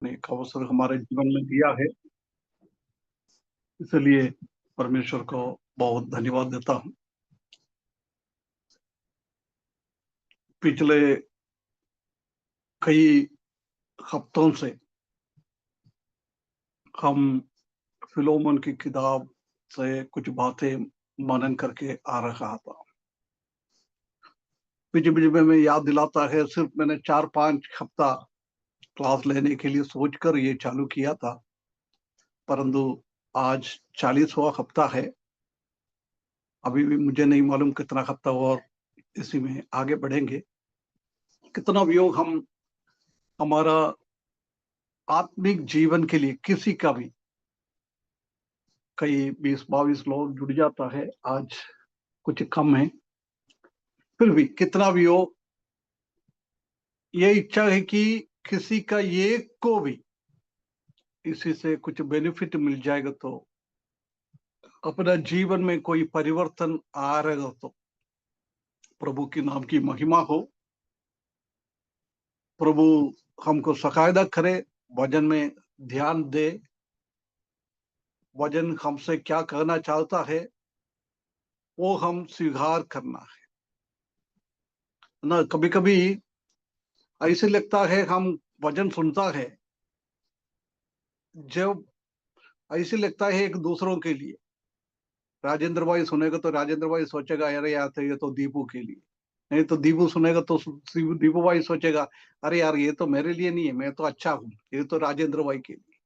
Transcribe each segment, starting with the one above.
ने एक अवसर हमारे जीवन में दिया है, इसलिए परमेश्वर को बहुत धन्यवाद देता हूँ। पिछले कई हफ्तों से हम फिलोमन की किताब से कुछ बातें मनन करके आ रहा था। बीच बीच में मैं याद दिलाता है, सिर्फ मैंने 4-5 हफ्ता क्लास लेने के लिए सोचकर ये चालू किया था, परंतु आज 40वां हफ्ता है। अभी भी मुझे नहीं मालूम कितना हफ्ता और इसी में आगे बढ़ेंगे। कितना भी हो, हम हमारा आत्मिक जीवन के लिए किसी का भी कई 20-22 लोग जुड़ जाता है, आज कुछ कम है। फिर भी कितना भी हो, ये इच्छा है कि किसी का ये को भी इसी से कुछ बेनिफिट मिल जाएगा, तो अपना जीवन में कोई परिवर्तन आ रहेगा, तो प्रभु के नाम की महिमा हो। प्रभु हमको सहायता करे, वचन में ध्यान दे, वचन हमसे क्या कहना चाहता है वो हम स्वीकार करना है ना। कभी कभी ऐसे लगता है, हम वचन सुनता है जब ऐसे लगता है एक दूसरों के लिए। राजेंद्र भाई सुनेगा तो राजेंद्र भाई सोचेगा, अरे यार तो ये तो दीपू के लिए। नहीं तो दीपू सुनेगा तो दीपू भाई सोचेगा, अरे यार ये तो मेरे लिए नहीं है, मैं तो अच्छा हूँ, ये तो राजेंद्र भाई के लिए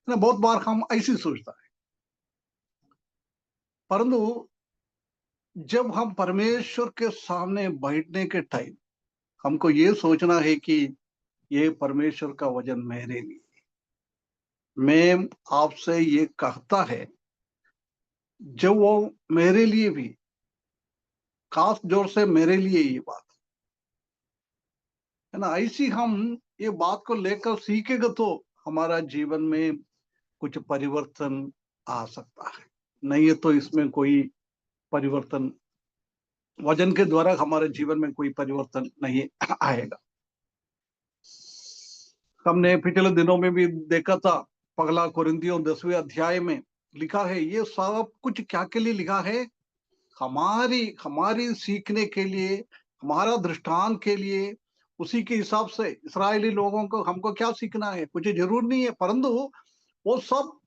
ना। बहुत बार हम ऐसी सोचता है, परंतु जब हम परमेश्वर के सामने बैठने के टाइम हमको ये सोचना है कि ये परमेश्वर का वचन मेरे लिए। मैं आपसे ये कहता है, जब वो मेरे लिए भी, खास जोर से मेरे लिए ये बात है ना, ऐसी हम ये बात को लेकर सीखेगा तो हमारा जीवन में कुछ परिवर्तन आ सकता है। नहीं है तो इसमें कोई परिवर्तन, वजन के द्वारा हमारे जीवन में कोई परिवर्तन नहीं आएगा। हमने पिछले दिनों में भी देखा था, पगला कुरिन्थियों 10वें अध्याय में लिखा है, ये सब कुछ क्या के लिए लिखा है? हमारी हमारी सीखने के लिए, हमारा दृष्टांत के लिए। उसी के हिसाब से इस्राएली लोगों को हमको क्या सीखना है, कुछ जरूर नहीं है, परंतु वो सब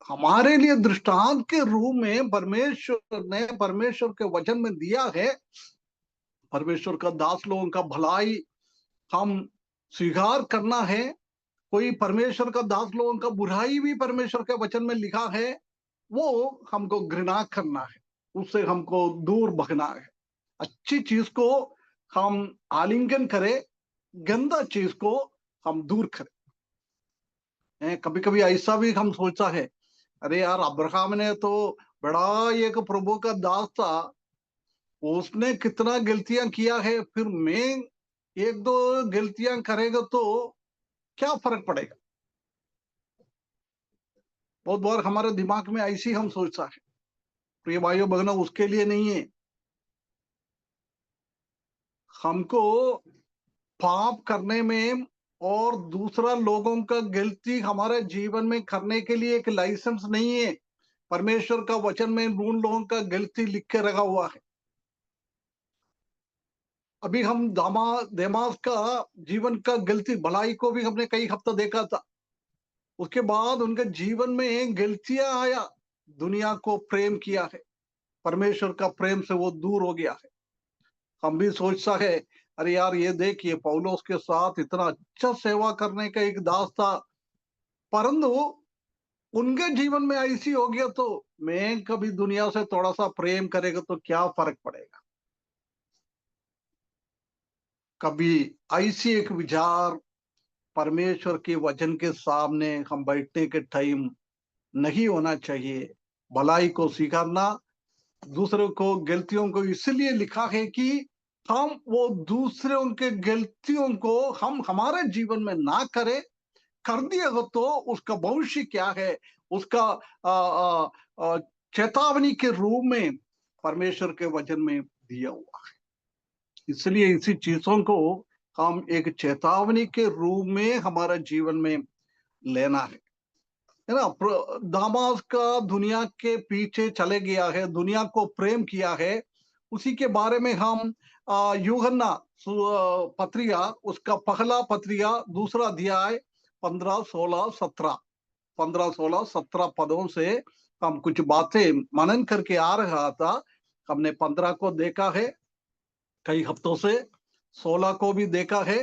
हमारे लिए दृष्टांत के रूप में परमेश्वर ने परमेश्वर के वचन में दिया है। परमेश्वर का दास लोगों का भलाई हम स्वीकार करना है। कोई परमेश्वर का दास लोगों का बुराई भी परमेश्वर के वचन में लिखा है, वो हमको घृणा करना है, उससे हमको दूर भगना है। अच्छी चीज को हम आलिंगन करें, गंदा चीज को हम दूर करें। कभी कभी ऐसा भी हम सोचता है, अरे यार अब्राहम ने तो बड़ा एक प्रभु का दास था, उसने कितना गलतियां किया है, फिर मैं एक दो गलतियां करेगा तो क्या फर्क पड़ेगा। बहुत बार हमारे दिमाग में ऐसी हम सोचता है। प्रिय भाइयों बहनों, उसके लिए नहीं है। हमको पाप करने में और दूसरा लोगों का गलती हमारे जीवन में करने के लिए एक लाइसेंस नहीं है। परमेश्वर का वचन में उन लोगों का गलती लिख के रखा हुआ है। अभी हम देमास का जीवन का गलती भलाई को भी हमने कई हफ्ता देखा था। उसके बाद उनके जीवन में गलतियां आया, दुनिया को प्रेम किया है, परमेश्वर का प्रेम से वो दूर हो गया है। हम भी सोचता है, अरे यार ये देखिए पौलुस के साथ इतना अच्छा सेवा करने का एक दास था, परंतु उनके जीवन में ऐसी हो गया, तो मैं कभी दुनिया से थोड़ा सा प्रेम करेगा तो क्या फर्क पड़ेगा। कभी ऐसी एक विचार परमेश्वर के वचन के सामने हम बैठने के टाइम नहीं होना चाहिए। भलाई को स्वीकारना, दूसरों को गलतियों को इसलिए लिखा है कि हम वो दूसरों के गलतियों को हम हमारे जीवन में ना करें। कर दिया हो तो उसका भविष्य क्या है, उसका आ, आ, आ, चेतावनी के रूप में परमेश्वर के वचन में दिया हुआ है। इसलिए इसी चीजों को हम एक चेतावनी के रूप में हमारा जीवन में लेना है ना। दामाद का दुनिया के पीछे चले गया है, दुनिया को प्रेम किया है। उसी के बारे में हम यूहन्ना पत्रिया, उसका पहला पत्रिया, दूसरा अध्याय 15, 16, 17, 15, 16, 17 पदों से हम कुछ बातें मनन करके आ रहा था। हमने 15 को देखा है कई हफ्तों से, 16 को भी देखा है।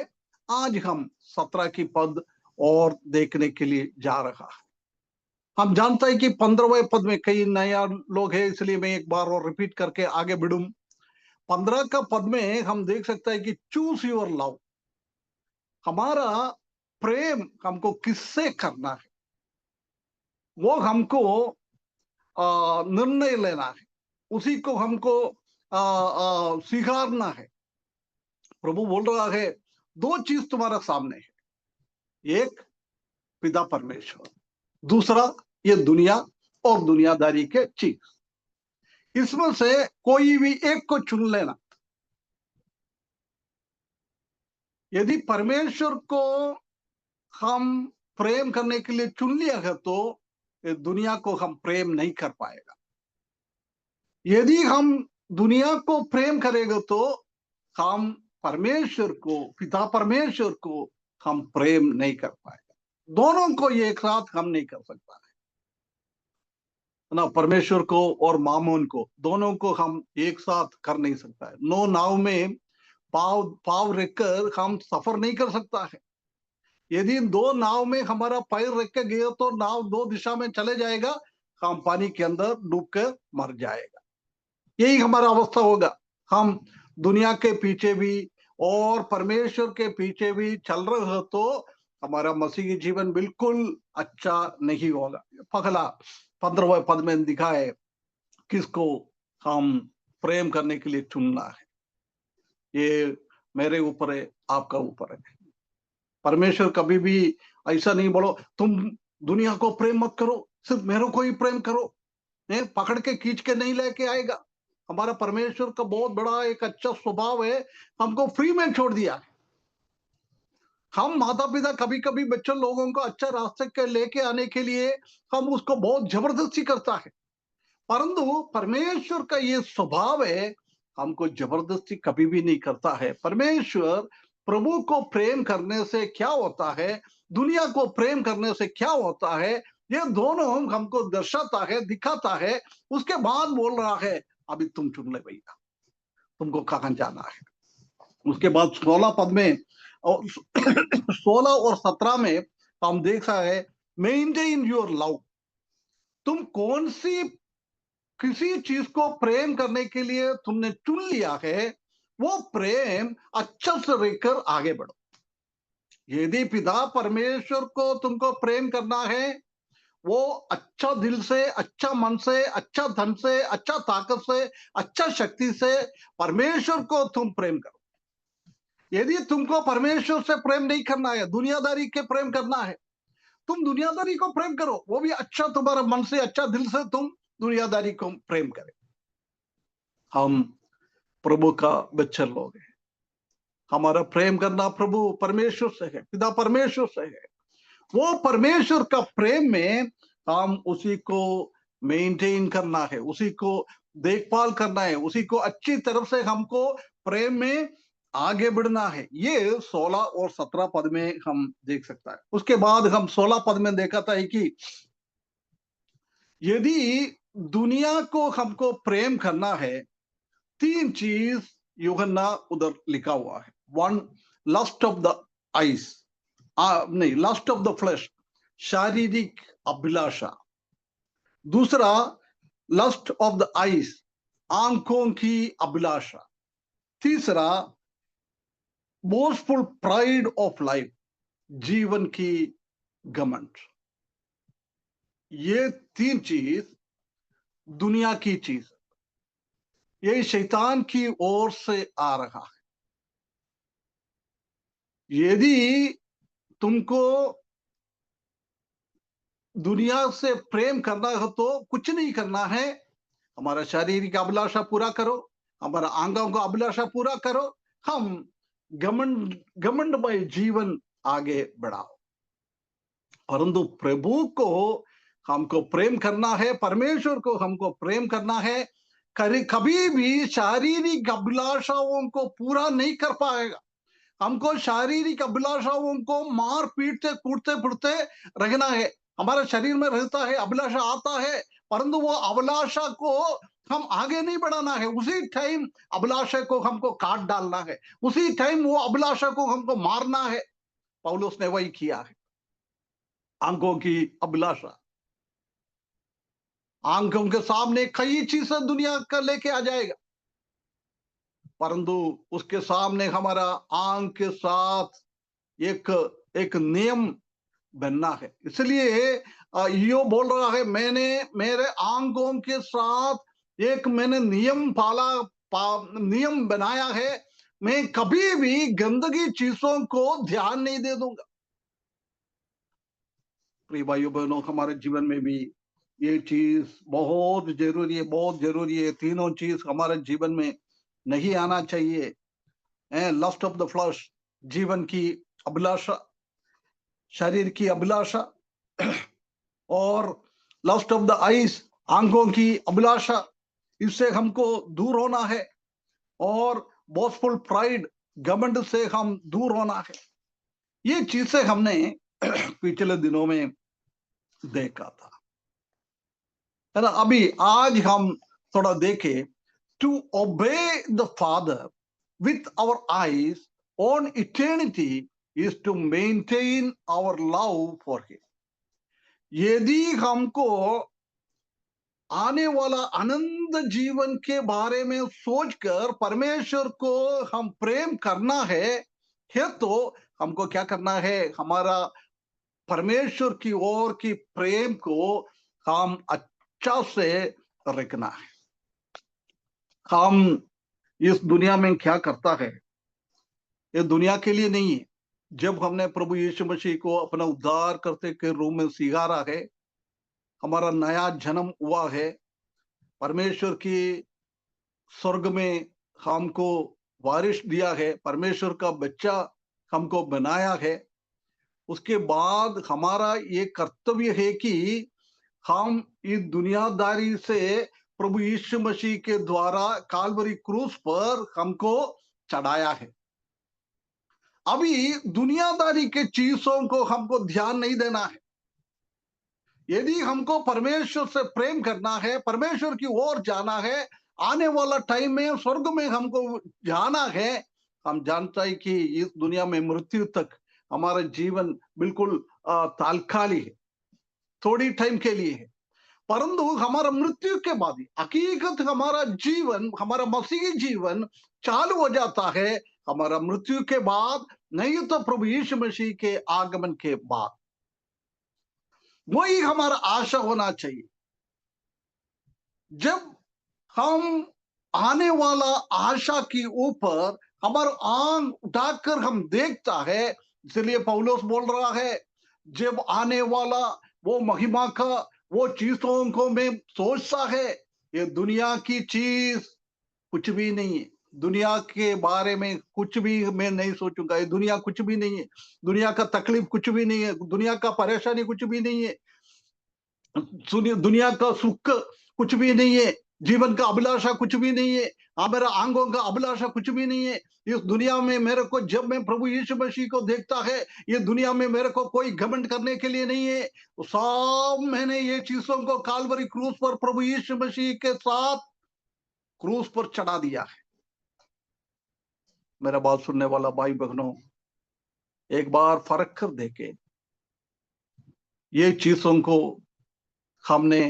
आज हम 17 की पद और देखने के लिए जा रहा है। हम जानते हैं कि 15वें पद में कई नया लोग हैं, इसलिए मैं एक बार और रिपीट करके आगे बढ़ूं। 15 का पद में हम देख सकते हैं कि चूज योर लव, हमारा प्रेम हमको किससे करना है, वो हमको निर्णय लेना है, उसी को हमको स्वीकारना है। प्रभु बोल रहा है दो चीज तुम्हारा सामने है, एक पिता परमेश्वर, दूसरा ये दुनिया और दुनियादारी के चीज। इसमें से कोई भी एक को चुन लेना। यदि परमेश्वर को हम प्रेम करने के लिए चुन लिया है तो दुनिया को हम प्रेम नहीं कर पाएगा। यदि हम दुनिया को प्रेम करेंगे तो हम परमेश्वर को, पिता परमेश्वर को हम प्रेम नहीं कर पाएगा। दोनों को एक साथ हम नहीं कर सकता है ना। परमेश्वर को और मामून को, दोनों को हम एक साथ कर नहीं सकता है। नो नाव में पाव पाव रखकर हम सफर नहीं कर सकता है। यदि दो नाव में हमारा पैर रख के गए तो नाव दो दिशा में चले जाएगा, हम पानी के अंदर डूब कर मर जाएगा। यही हमारा अवस्था होगा। हम दुनिया के पीछे भी और परमेश्वर के पीछे भी चल रहे हो तो हमारा मसीही जीवन बिल्कुल अच्छा नहीं होगा। पहला 15वें पद में दिखा है किसको हम प्रेम करने के लिए चुनना है। ये मेरे ऊपर है, आपका ऊपर है। परमेश्वर कभी भी ऐसा नहीं बोलो तुम दुनिया को प्रेम मत करो, सिर्फ मेरे को ही प्रेम करो, पकड़ के खींच के नहीं लेके आएगा। हमारा परमेश्वर का बहुत बड़ा एक अच्छा स्वभाव है, हमको फ्री में छोड़ दिया। हम माता पिता कभी कभी बच्चों लोगों को अच्छा रास्ते के लेके आने के लिए हम उसको बहुत जबरदस्ती करता है, परंतु परमेश्वर का ये स्वभाव है, हमको जबरदस्ती कभी भी नहीं करता है। परमेश्वर प्रभु को प्रेम करने से क्या होता है, दुनिया को प्रेम करने से क्या होता है, ये दोनों हमको दर्शाता है, दिखाता है। उसके बाद बोल रहा है अभी तुम चुन ले भैया, तुमको कहां जाना है। उसके बाद 16 पद में और 16 और 17 में हम देखा है मेंटेन योर लव। तुम कौन सी किसी चीज को प्रेम करने के लिए तुमने चुन लिया है, वो प्रेम अच्छा से रहकर आगे बढ़ो। यदि पिता परमेश्वर को तुमको प्रेम करना है, वो अच्छा दिल से, अच्छा मन से, अच्छा धन से, अच्छा ताकत से, अच्छा शक्ति से परमेश्वर को तुम प्रेम करो। यदि तुमको परमेश्वर से प्रेम नहीं करना है, दुनियादारी के प्रेम करना है, तुम दुनियादारी को प्रेम करो, वो भी अच्छा तुम्हारा मन से, अच्छा दिल से तुम दुनियादारी को प्रेम करें। हम प्रभु का बच्चे लोग हैं, हमारा प्रेम करना प्रभु परमेश्वर से है, पिता परमेश्वर से है। वो परमेश्वर का प्रेम में हम उसी को मेंटेन करना है, उसी को देखभाल करना है, उसी को अच्छी तरफ से हमको प्रेम में आगे बढ़ना है। ये 16 और 17 पद में हम देख सकता है। उसके बाद हम 16 पद में देखा था कि यदि दुनिया को हमको प्रेम करना है, तीन चीज यूहन्ना उधर लिखा हुआ है। One, lust of the ice, नहीं, लस्ट ऑफ द फ्लैश, शारीरिक अभिलाषा। दूसरा, लस्ट ऑफ द आइस, आंखों की अभिलाषा। तीसरा, बोस्टफुल प्राइड ऑफ लाइफ, जीवन की घमंड। ये तीन चीज दुनिया की चीज, ये शैतान की ओर से आ रहा है। यदि तुमको दुनिया से प्रेम करना हो तो कुछ नहीं करना है, हमारा शारीरिक अभिलाषा पूरा करो, हमारा आंगों का अभिलाषा पूरा करो, हम घमंडमय जीवन आगे बढ़ाओ। परंतु प्रभु को हमको प्रेम करना है, परमेश्वर को हमको प्रेम करना है। कभी भी शारीरिक अभिलाषाओं को पूरा नहीं कर पाएगा। हमको शारीरिक अभिलाषाओं को मार पीटते कूटते फुटते रखना है। हमारे शरीर में रहता है, अभिलाषा आता है, परंतु वो अभिलाषा को हम आगे नहीं बढ़ाना है। उसी टाइम अभिलाषा को हमको काट डालना है, उसी टाइम वो अभिलाषा को हमको मारना है। पौलुस ने वही किया है। आंखों की अभिलाषा, आंखों के सामने कई चीजें दुनिया का लेके आ जाएगा, परंतु उसके सामने हमारा आंख के साथ एक एक नियम बनना है। इसलिए यो बोल रहा है, मैंने मेरे आंखों के साथ एक मैंने नियम नियम बनाया है, मैं कभी भी गंदगी चीजों को ध्यान नहीं दे दूंगा। प्रिय भाइयों बहनों, हमारे जीवन में भी ये चीज बहुत जरूरी है, बहुत जरूरी है। तीनों चीज हमारे जीवन में नहीं आना चाहिए। लस्ट ऑफ द फ्लश, जीवन की अभिलाषा, शरीर की अभिलाषा, और लस्ट ऑफ द आईज, आंखों की अभिलाषा, इससे हमको दूर होना है। और बोस्टफुल प्राइड, घमंड से हम दूर होना है। ये चीजें हमने पिछले दिनों में देखा था, है ना। अभी आज हम थोड़ा देखें, to obey the father with our eyes on eternity is to maintain our love for him. यदि हमको आने वाला अनंत जीवन के बारे में सोचकर परमेश्वर को हम प्रेम करना है तो हमको क्या करना है? हमारा परमेश्वर की ओर की प्रेम को हम अच्छा से रखना है। हम इस दुनिया में क्या करता है, ये दुनिया के लिए नहीं है। जब हमने प्रभु यीशु मसीह को अपना उद्धार करते के रूप में स्वीकारा है, हमारा नया जन्म हुआ है, परमेश्वर की स्वर्ग में हमको वारिस दिया है, परमेश्वर का बच्चा हमको बनाया है, उसके बाद हमारा ये कर्तव्य है कि हम इस दुनियादारी से प्रभु यीशु मसीह के द्वारा काल्वरी क्रूस पर हमको चढ़ाया है। अभी दुनियादारी के चीजों को हमको ध्यान नहीं देना है। यदि हमको परमेश्वर से प्रेम करना है, परमेश्वर की ओर जाना है, आने वाला टाइम में स्वर्ग में हमको जाना है, हम जानता है कि इस दुनिया में मृत्यु तक हमारा जीवन बिल्कुल तात्कालिक है, थोड़ी टाइम के लिए है। परंतु हमारा मृत्यु के बाद हकीकत हमारा जीवन, हमारा मसीही जीवन चालू हो जाता है हमारा मृत्यु के बाद, नहीं तो प्रभु यीशु मसीह के आगमन के बाद। वही हमारा आशा होना चाहिए। जब हम आने वाला आशा के ऊपर हमारा आंख उठाकर हम देखता है, इसलिए पौलुस बोल रहा है, जब आने वाला वो महिमा का वो चीजों को मैं सोचता है, ये दुनिया की चीज कुछ भी नहीं है। दुनिया के बारे में कुछ भी मैं नहीं सोचूंगा। ये दुनिया कुछ भी नहीं है, दुनिया का तकलीफ कुछ भी नहीं है, दुनिया का परेशानी कुछ भी नहीं है, दुनिया का सुख कुछ भी नहीं है, जीवन का अभिलाषा कुछ भी नहीं है, मेरा आंखों का अभिलाषा कुछ भी नहीं है। इस दुनिया में मेरे को, जब मैं प्रभु यीशु मसीह को देखता है, ये दुनिया में मेरे को कोई घमंड करने के लिए नहीं है। तो सब मैंने ये चीजों को काल्वरी क्रूस पर प्रभु यीशु मसीह के साथ क्रूस पर चढ़ा दिया है। मेरा बात सुनने वाला भाई बहनों, एक बार फर्क कर देखे, ये चीजों को हमने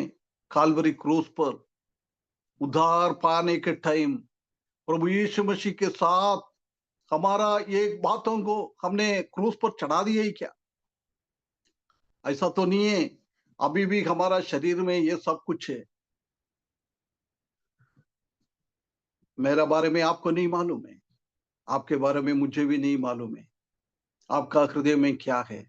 काल्वरी क्रूस पर उद्धार पाने के टाइम प्रभु यीशु मसीह के साथ हमारा ये बातों को हमने क्रूस पर चढ़ा दिया ही क्या? ऐसा तो नहीं है। अभी भी हमारा शरीर में ये सब कुछ है। मेरा बारे में आपको नहीं मालूम है, आपके बारे में मुझे भी नहीं मालूम है। आपका हृदय में क्या है,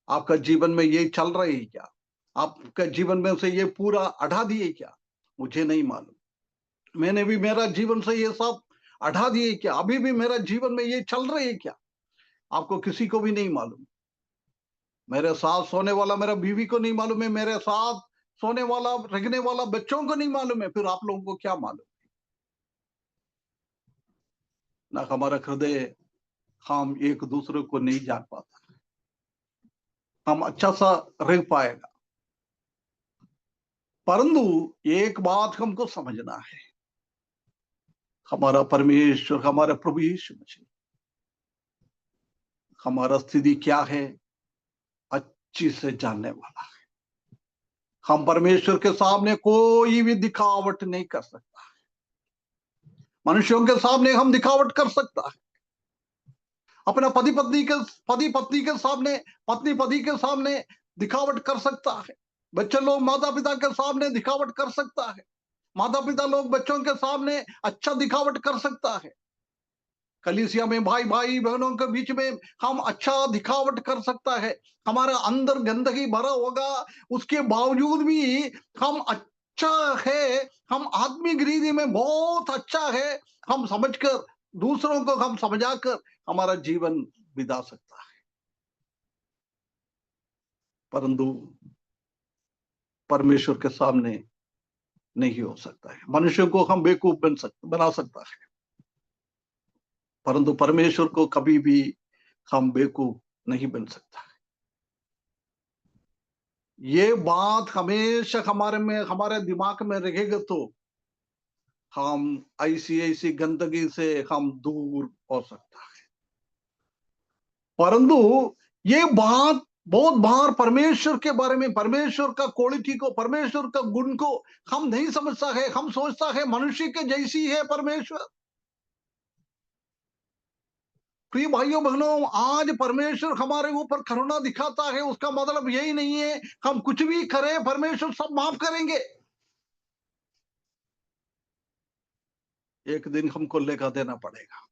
आपका जीवन में ये चल रहा है क्या, आपका जीवन में से ये पूरा हटा दिए क्या, मुझे नहीं मालूम। मैंने भी मेरा जीवन से ये सब हटा दिए क्या, अभी भी मेरा जीवन में ये चल रहे है क्या, आपको किसी को भी नहीं मालूम। मेरे साथ सोने वाला मेरा बीवी को नहीं मालूम है, मेरे साथ सोने वाला रहने वाला बच्चों को नहीं मालूम है, फिर आप लोगों को क्या मालूम? ना हमारा हृदय, हम एक दूसरे को नहीं जान पाता, हम अच्छा सा रह पाएगा। परंतु एक बात हमको समझना है, हमारा परमेश्वर, हमारा प्रभु यीशु मसीह हमारा स्थिति क्या है अच्छी से जानने वाला है। हम परमेश्वर के सामने कोई भी दिखावट नहीं कर सकता है। मनुष्यों के सामने हम दिखावट कर सकता है, अपना पति पत्नी के सामने, पत्नी पति के सामने दिखावट कर सकता है, बच्चे लोग माता पिता के सामने दिखावट कर सकता है, माता पिता लोग बच्चों के सामने अच्छा दिखावट कर सकता है, कलीसिया में भाई भाई बहनों के बीच में हम अच्छा दिखावट कर सकता है। हमारा अंदर गंदगी भरा होगा, उसके बावजूद भी हम अच्छा है, हम आत्मिक रीति में बहुत अच्छा है, हम समझकर दूसरों को हम समझाकर हमारा जीवन बिता सकता है। परंतु परमेश्वर के सामने नहीं हो सकता है। मनुष्य को हम बेवकूफ बना सकता है, परंतु परमेश्वर को कभी भी हम बेवकूफ नहीं बन सकता है। ये बात हमेशा हमारे दिमाग में रहेगा तो हम ऐसी ऐसी गंदगी से हम दूर हो सकता है। परंतु ये बात बहुत बार परमेश्वर के बारे में, परमेश्वर का क्वालिटी को, परमेश्वर का गुण को हम नहीं समझता है। हम सोचता है मनुष्य के जैसी है परमेश्वर। प्रिय भाइयों बहनों, आज परमेश्वर हमारे ऊपर करुणा दिखाता है, उसका मतलब यही नहीं है हम कुछ भी करें परमेश्वर सब माफ करेंगे। एक दिन हमको लेखा देना पड़ेगा।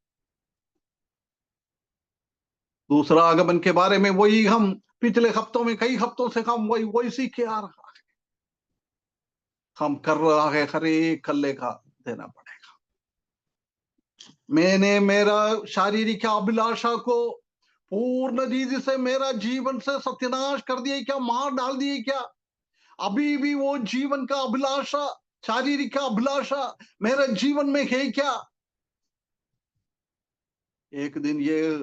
दूसरा आगमन के बारे में वही हम पिछले हफ्तों में, कई हफ्तों से हम वही वही सीख के आ रहा है। हम कर रहा है, हर एक का लेखा देना पड़ेगा। मैंने मेरा शारीरिक अभिलाषा को पूर्ण रीति से मेरा जीवन से सत्यानाश कर दिया क्या, मार डाल दिए क्या? अभी भी वो जीवन का अभिलाषा, शारीरिक का अभिलाषा मेरे जीवन में है क्या? एक दिन ये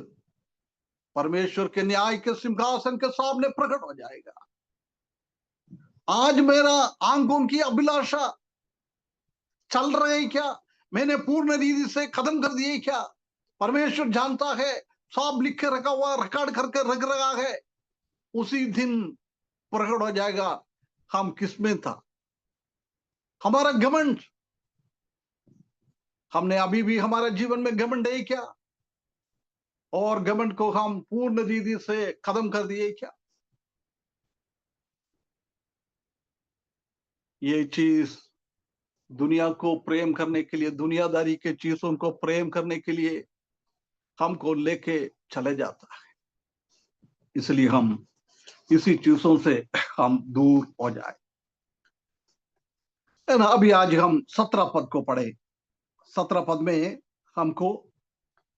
परमेश्वर के न्याय के सिंहासन के सामने प्रकट हो जाएगा। आज मेरा आंखों की अभिलाषा चल रहे हैं क्या? मैंने पूर्ण रीति से खत्म कर दिए क्या? परमेश्वर जानता है, सब लिख के रखा हुआ, रिकॉर्ड करके रख रहा है। उसी दिन प्रकट हो जाएगा हम किसमें था। हमारा घमंड, हमने अभी भी हमारे जीवन में घमंड है क्या? और घमंड को हम पूर्ण रीति से खत्म कर दिए क्या? ये चीज दुनिया को प्रेम करने के लिए, दुनियादारी के चीजों को प्रेम करने के लिए हमको लेके चले जाता है। इसलिए हम इसी चीजों से हम दूर हो जाए, है ना। अभी आज हम 17 पद को पढ़े। 17 पद में हमको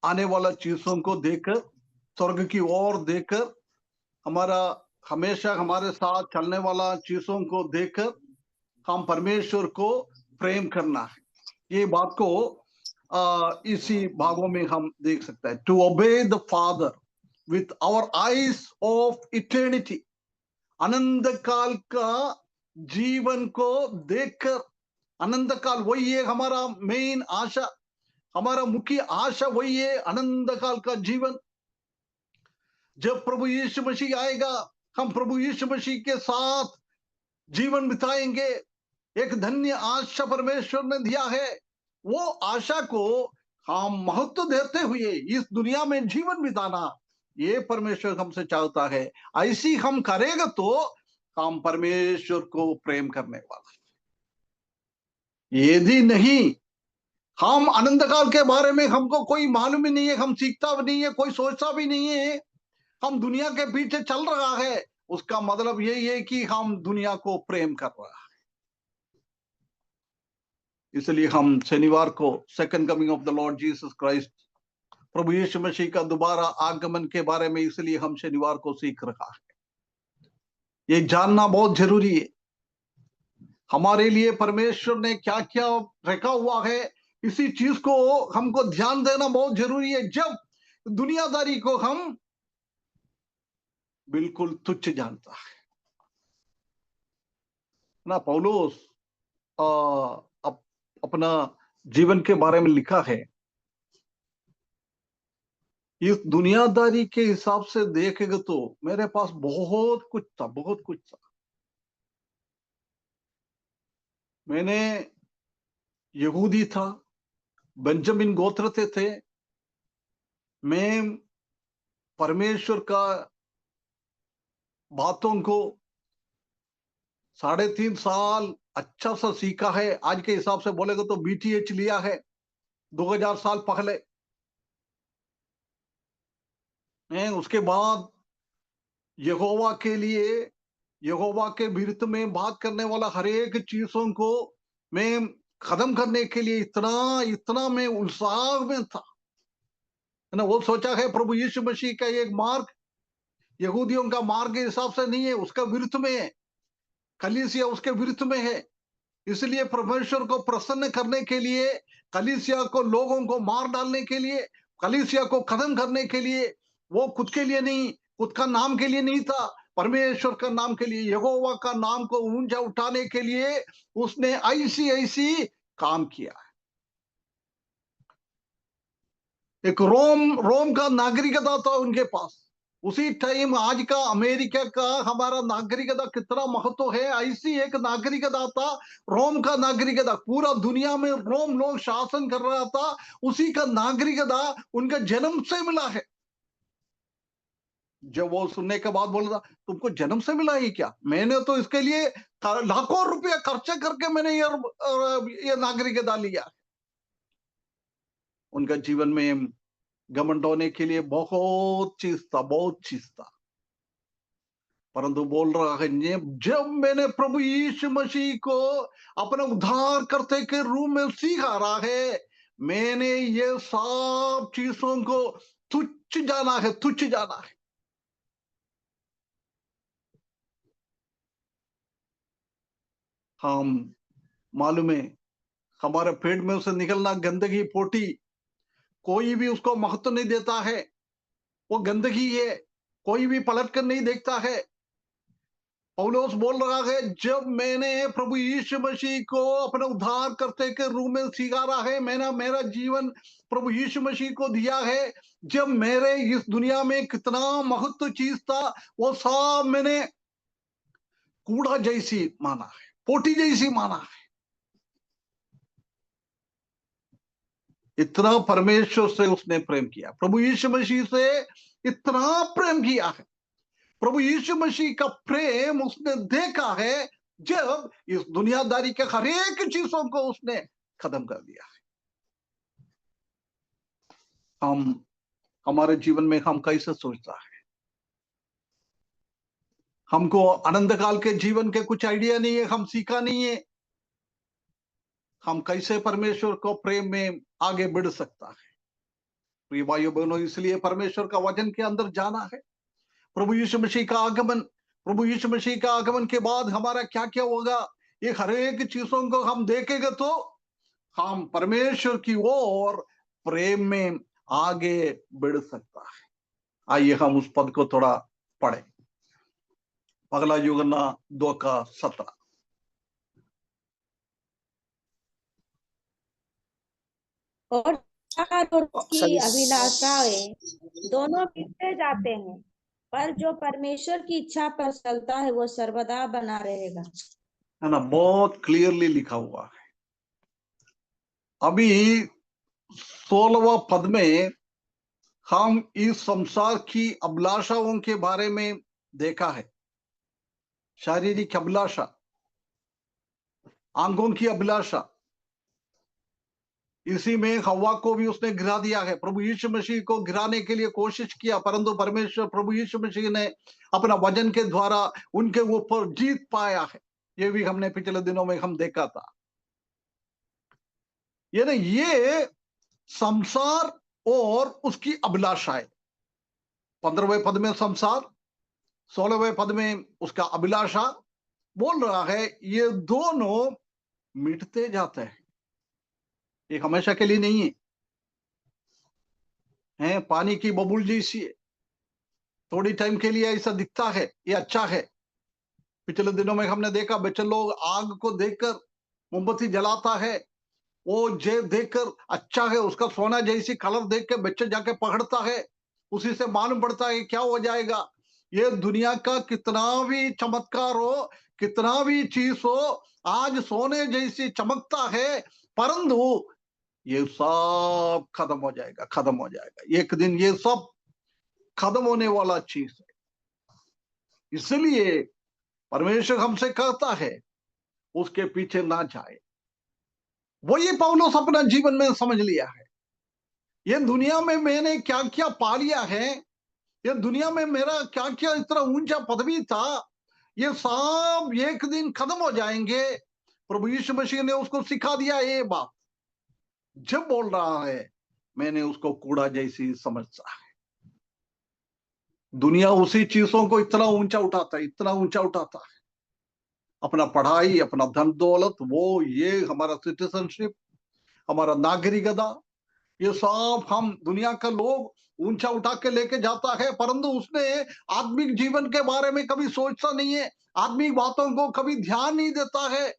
आने वाला चीजों को देखकर, स्वर्ग की ओर देखकर, हमारा हमेशा हमारे साथ चलने वाला चीजों को देखकर हम परमेश्वर को प्रेम करना है। ये बात को इसी भागों में हम देख सकते हैं। To obey the father with our eyes of eternity, अनंत काल का जीवन को देखकर, अनंत काल वही है हमारा मेन आशा, हमारा मुख्य आशा वही है, अनंत काल का जीवन। जब प्रभु यीशु मसीह आएगा, हम प्रभु यीशु मसीह के साथ जीवन बिताएंगे। एक धन्य आशा परमेश्वर ने दिया है। वो आशा को हम महत्व देते हुए इस दुनिया में जीवन बिताना, ये परमेश्वर हमसे चाहता है। ऐसी हम करेगा तो हम परमेश्वर को प्रेम करने वाला। यदि नहीं, हम अनंत काल के बारे में हमको कोई मालूम ही नहीं है, हम सीखता भी नहीं है, कोई सोचता भी नहीं है, हम दुनिया के पीछे चल रहा है, उसका मतलब यही है कि हम दुनिया को प्रेम कर रहा है। इसलिए हम शनिवार को second coming of the Lord Jesus Christ, प्रभु यीशु मसीह का दोबारा आगमन के बारे में इसलिए हम शनिवार को सीख रहा है। ये जानना बहुत जरूरी है। हमारे लिए परमेश्वर ने क्या क्या रखा हुआ है, इसी चीज को हमको ध्यान देना बहुत जरूरी है। जब दुनियादारी को हम बिल्कुल तुच्छ जानता है ना। पौलुस आ, अप, अपना जीवन के बारे में लिखा है, इस दुनियादारी के हिसाब से देखेगा तो मेरे पास बहुत कुछ था, बहुत कुछ था। मैंने यहूदी था, बेंजामिन गोत्र से थे। मैं परमेश्वर का बातों को 3.5 साल अच्छा सा सीखा है। आज के हिसाब से बोलेगा तो बीटीएच लिया है 2000 साल पहले। उसके बाद यहोवा के लिए, यहोवा के विरुद्ध में बात करने वाला हर एक चीजों को मैं खत्म करने के लिए इतना इतना मैं उत्साह में था, है ना। वो सोचा है प्रभु यीशु मसीह का एक मार्ग यहूदियों का मार्ग के हिसाब से नहीं है, उसका विरुद्ध में है। कलीसिया उसके विरुद्ध में है। इसलिए परमेश्वर को प्रसन्न करने के लिए, कलीसिया को, लोगों को मार डालने के लिए, कलीसिया को खत्म करने के लिए, वो खुद के लिए नहीं, खुद का नाम के लिए नहीं था, परमेश्वर का नाम के लिए, यहोवा का नाम को ऊंचा उठाने के लिए उसने ऐसी ऐसी काम किया। एक रोम रोम का नागरिकता था उनके पास। उसी टाइम आज का अमेरिका का हमारा नागरिकता कितना महत्व है, ऐसी एक नागरिकता था, रोम का नागरिकता। पूरा दुनिया में रोम लोग शासन कर रहा था, उसी का नागरिकता उनका जन्म से मिला है। जब वो सुनने के बाद बोला था, तुमको जन्म से मिला ही क्या? मैंने तो इसके लिए लाखों रुपया खर्चा करके मैंने ये नागरिकता लिया। उनका जीवन में घमंड होने के लिए बहुत चीज था, बहुत चीज था। परंतु बोल रहा है, जब मैंने प्रभु यीशु मसीह को अपने उद्धार करते के रूप में सीखा रहा है, मैंने ये सब चीजों को तुच्छ जाना है, तुच्छ जाना है। हम मालूम है, हमारे पेट में उसे निकलना गंदगी, पोटी, कोई भी उसको महत्व नहीं देता है। वो गंदगी है, कोई भी पलट कर नहीं देखता है। पौलुस बोल रहा है, जब मैंने प्रभु यीशु मसीह को अपने उद्धार करते के रूप में स्वीकारा है, मैंने मेरा जीवन प्रभु यीशु मसीह को दिया है, जब मेरे इस दुनिया में कितना महत्व चीज था, वो सब मैंने कूड़ा जैसी माना है, पोटी जैसी माना है। इतना परमेश्वर से उसने प्रेम किया, प्रभु यीशु मसीह से इतना प्रेम किया है। प्रभु यीशु मसीह का प्रेम उसने देखा है जब इस दुनियादारी के हर एक चीजों को उसने खत्म कर दिया है। हम हमारे जीवन में हम कैसे सोचता है? हमको अनंत काल के जीवन के कुछ आइडिया नहीं है, हम सीखा नहीं है। हम कैसे परमेश्वर को प्रेम में आगे बढ़ सकता है? प्रिय भाइयों बहनों, इसलिए परमेश्वर का वचन के अंदर जाना है। प्रभु यीशु मसीह का आगमन, प्रभु यीशु मसीह का आगमन के बाद हमारा क्या क्या होगा, ये हर एक चीजों को हम देखेंगे तो हम परमेश्वर की ओर प्रेम में आगे बढ़ सकता है। आइए हम उस पद को थोड़ा पढ़े। पगला यूहन्ना 2:17। और और उसकी अभिलाषाएं दोनों मिटते जाते हैं, पर जो परमेश्वर की इच्छा पर चलता है वो सर्वदा बना रहेगा। है ना, बहुत क्लियरली लिखा हुआ है। अभी 16वां पद में हम इस संसार की अभिलाषाओं के बारे में देखा है। शारीरिक अभिलाषा, आंखों की अभिलाषा, इसी में हवा को भी उसने गिरा दिया है। प्रभु यीशु मसीह को गिराने के लिए कोशिश किया, परंतु परमेश्वर प्रभु यीशु मसीह ने अपना वचन के द्वारा उनके ऊपर जीत पाया है। ये भी हमने पिछले दिनों में हम देखा था। ये संसार और उसकी अभिलाषाएं। 15वें पद में संसार, 16वें पद में उसका अभिलाषा बोल रहा है ये दोनों मिटते जाते हैं, ये हमेशा के लिए नहीं है, पानी की बबूल जैसी है, थोड़ी टाइम के लिए ऐसा दिखता है, ये अच्छा है। पिछले दिनों में हमने देखा बच्चे लोग आग को देखकर मोमबत्ती जलाता है, वो जे देखकर अच्छा है, उसका सोना जैसी कलर देख के बच्चे जाके पकड़ता है, उसी से मालूम पड़ता है क्या हो जाएगा। ये दुनिया का कितना भी चमत्कार हो, कितना भी चीज हो, आज सोने जैसी चमकता है, परंतु ये सब खत्म हो जाएगा, खत्म हो जाएगा एक दिन, ये सब खत्म होने वाला चीज है। इसलिए परमेश्वर हमसे कहता है उसके पीछे ना जाए। वही पौलुस अपना जीवन में समझ लिया है, ये दुनिया में मैंने क्या क्या पा लिया है, ये दुनिया में मेरा क्या क्या इतना ऊंचा पदवी था, ये सब एक दिन खत्म हो जाएंगे। प्रभु यीशु मसीह ने उसको सिखा दिया ये बात, जब बोल रहा है मैंने उसको कूड़ा जैसी समझता है। दुनिया उसी चीजों को इतना ऊंचा उठाता है, इतना ऊंचा उठाता है, अपना पढ़ाई, अपना धन दौलत, वो ये हमारा सिटीजनशिप, हमारा नागरिकता, ये सब हम दुनिया का लोग ऊंचा उठा के लेके जाता है, परंतु उसने आत्मिक जीवन के बारे में कभी सोचता नहीं है, आत्मिक बातों को कभी ध्यान नहीं देता है।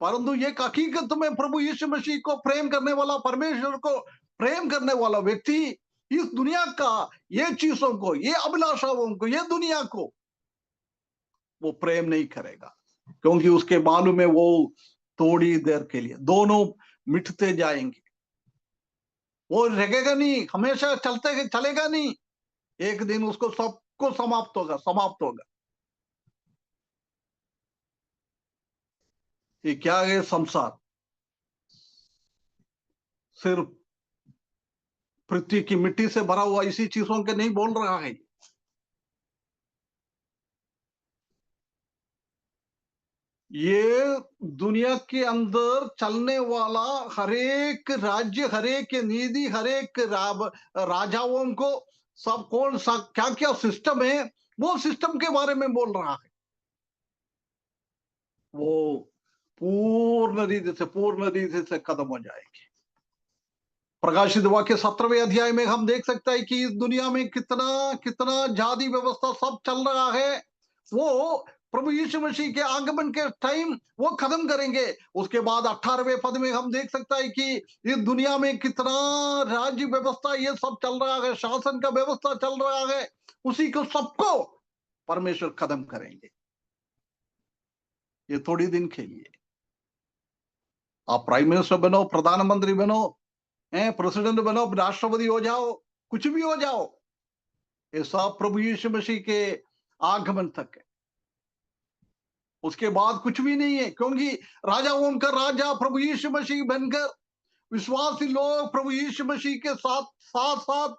परंतु ये हकीकत में प्रभु यीशु मसीह को प्रेम करने वाला, परमेश्वर को प्रेम करने वाला व्यक्ति इस दुनिया का ये चीजों को, ये अभिलाषाओं को, ये दुनिया को वो प्रेम नहीं करेगा, क्योंकि उसके मालूम में वो थोड़ी देर के लिए दोनों मिटते जाएंगे, वो रहेगा नहीं, हमेशा चलते चलेगा नहीं, एक दिन उसको सबको समाप्त होगा, समाप्त होगा। ये क्या है संसार, सिर्फ पृथ्वी की मिट्टी से भरा हुआ इसी चीजों के नहीं बोल रहा है। ये दुनिया के अंदर चलने वाला हरेक राज्य, हरेक निधि, हरेक राजाओं को सब कौन सा क्या क्या सिस्टम है, वो सिस्टम के बारे में बोल रहा है। वो पूर्ण रीति से खत्म हो जाएगी। प्रकाशित वाक्य 17वें अध्याय में हम देख सकते हैं कि इस दुनिया में कितना कितना जाति व्यवस्था सब चल रहा है, वो प्रभु यीशु मसीह के आगमन के टाइम वो खत्म करेंगे। उसके बाद 18वें पद में हम देख सकता है कि इस दुनिया में कितना राज्य व्यवस्था ये सब चल रहा है, शासन का व्यवस्था चल रहा है, उसी को सबको परमेश्वर खत्म करेंगे। ये थोड़ी दिन के लिए आप प्राइम मिनिस्टर बनो, प्रधानमंत्री बनो, प्रेसिडेंट बनो, राष्ट्रपति हो जाओ, कुछ भी हो जाओ, ये सब प्रभु यीशु मसीह के आगमन तक है, उसके बाद कुछ भी नहीं है। क्योंकि राजाओं का राजा प्रभु यीशु मसीह बनकर विश्वासी लोग प्रभु यीशु मसीह के साथ साथ साथ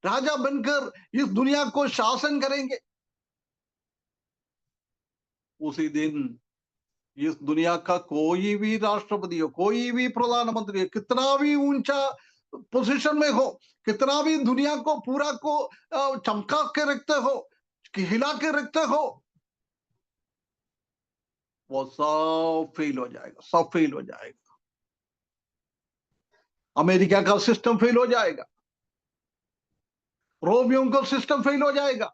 राजा बनकर इस दुनिया को शासन करेंगे। उसी दिन इस दुनिया का कोई भी राष्ट्रपति हो, कोई भी प्रधानमंत्री हो, कितना भी ऊंचा पोजीशन में हो, कितना भी दुनिया को पूरा को चमका के रखते हो, हिला के रखते हो, वो सब फेल हो जाएगा, सब फेल हो जाएगा। अमेरिका का सिस्टम फेल हो जाएगा, रोमियो का सिस्टम फेल हो जाएगा,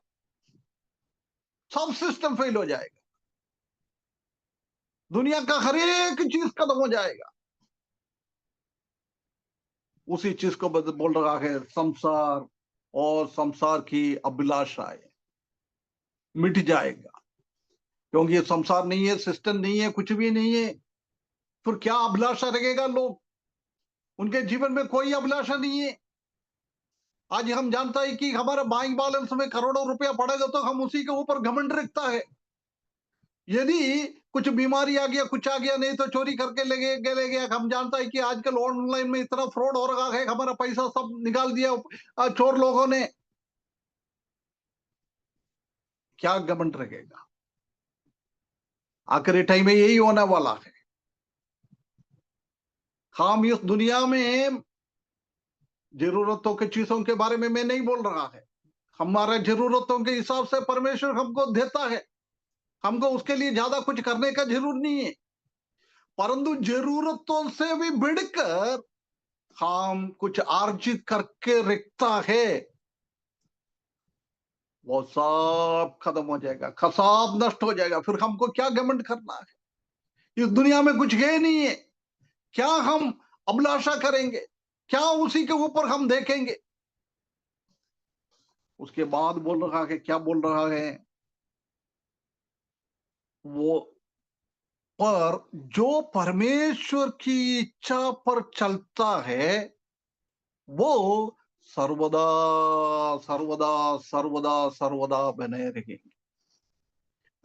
सब सिस्टम फेल हो जाएगा, दुनिया का हर एक चीज खत्म हो जाएगा। उसी चीज को बोल रहा है संसार, और संसार की अभिलाषाएं मिट जाएगा, क्योंकि ये संसार नहीं है, सिस्टम नहीं है, कुछ भी नहीं है, फिर क्या अभिलाषा रहेगा। लोग, उनके जीवन में कोई अभिलाषा नहीं है। आज हम जानता है कि हमारा बैंक बैलेंस में करोड़ों रुपया पड़ेगा तो हम उसी के ऊपर घमंड रखता है। यदि कुछ बीमारी आ गया, कुछ आ गया, नहीं तो चोरी करके ले गया। हम जानता है कि आजकल ऑनलाइन में इतना फ्रॉड हो रहा है, हमारा पैसा सब निकाल दिया चोर लोगों ने, क्या घमंड रहेगा। आखिरी टाइम में यही होने वाला है। हम इस दुनिया में जरूरतों के चीजों के बारे में मैं नहीं बोल रहा है, हमारे जरूरतों के हिसाब से परमेश्वर हमको देता है, हमको उसके लिए ज्यादा कुछ करने का जरूर नहीं है, परंतु जरूरतों से भी बढ़कर हम कुछ अर्जित करके रखता है, वो सब खत्म हो जाएगा, सब नष्ट हो जाएगा। फिर हमको क्या घमंड करना है? इस दुनिया में कुछ है नहीं है, क्या हम अभिलाषा करेंगे? क्या उसी के ऊपर हम देखेंगे? उसके बाद बोल रहा है, क्या बोल रहा है वो, पर जो परमेश्वर की इच्छा पर चलता है वो सर्वदा सर्वदा सर्वदा सर्वदा बने रहेंगे।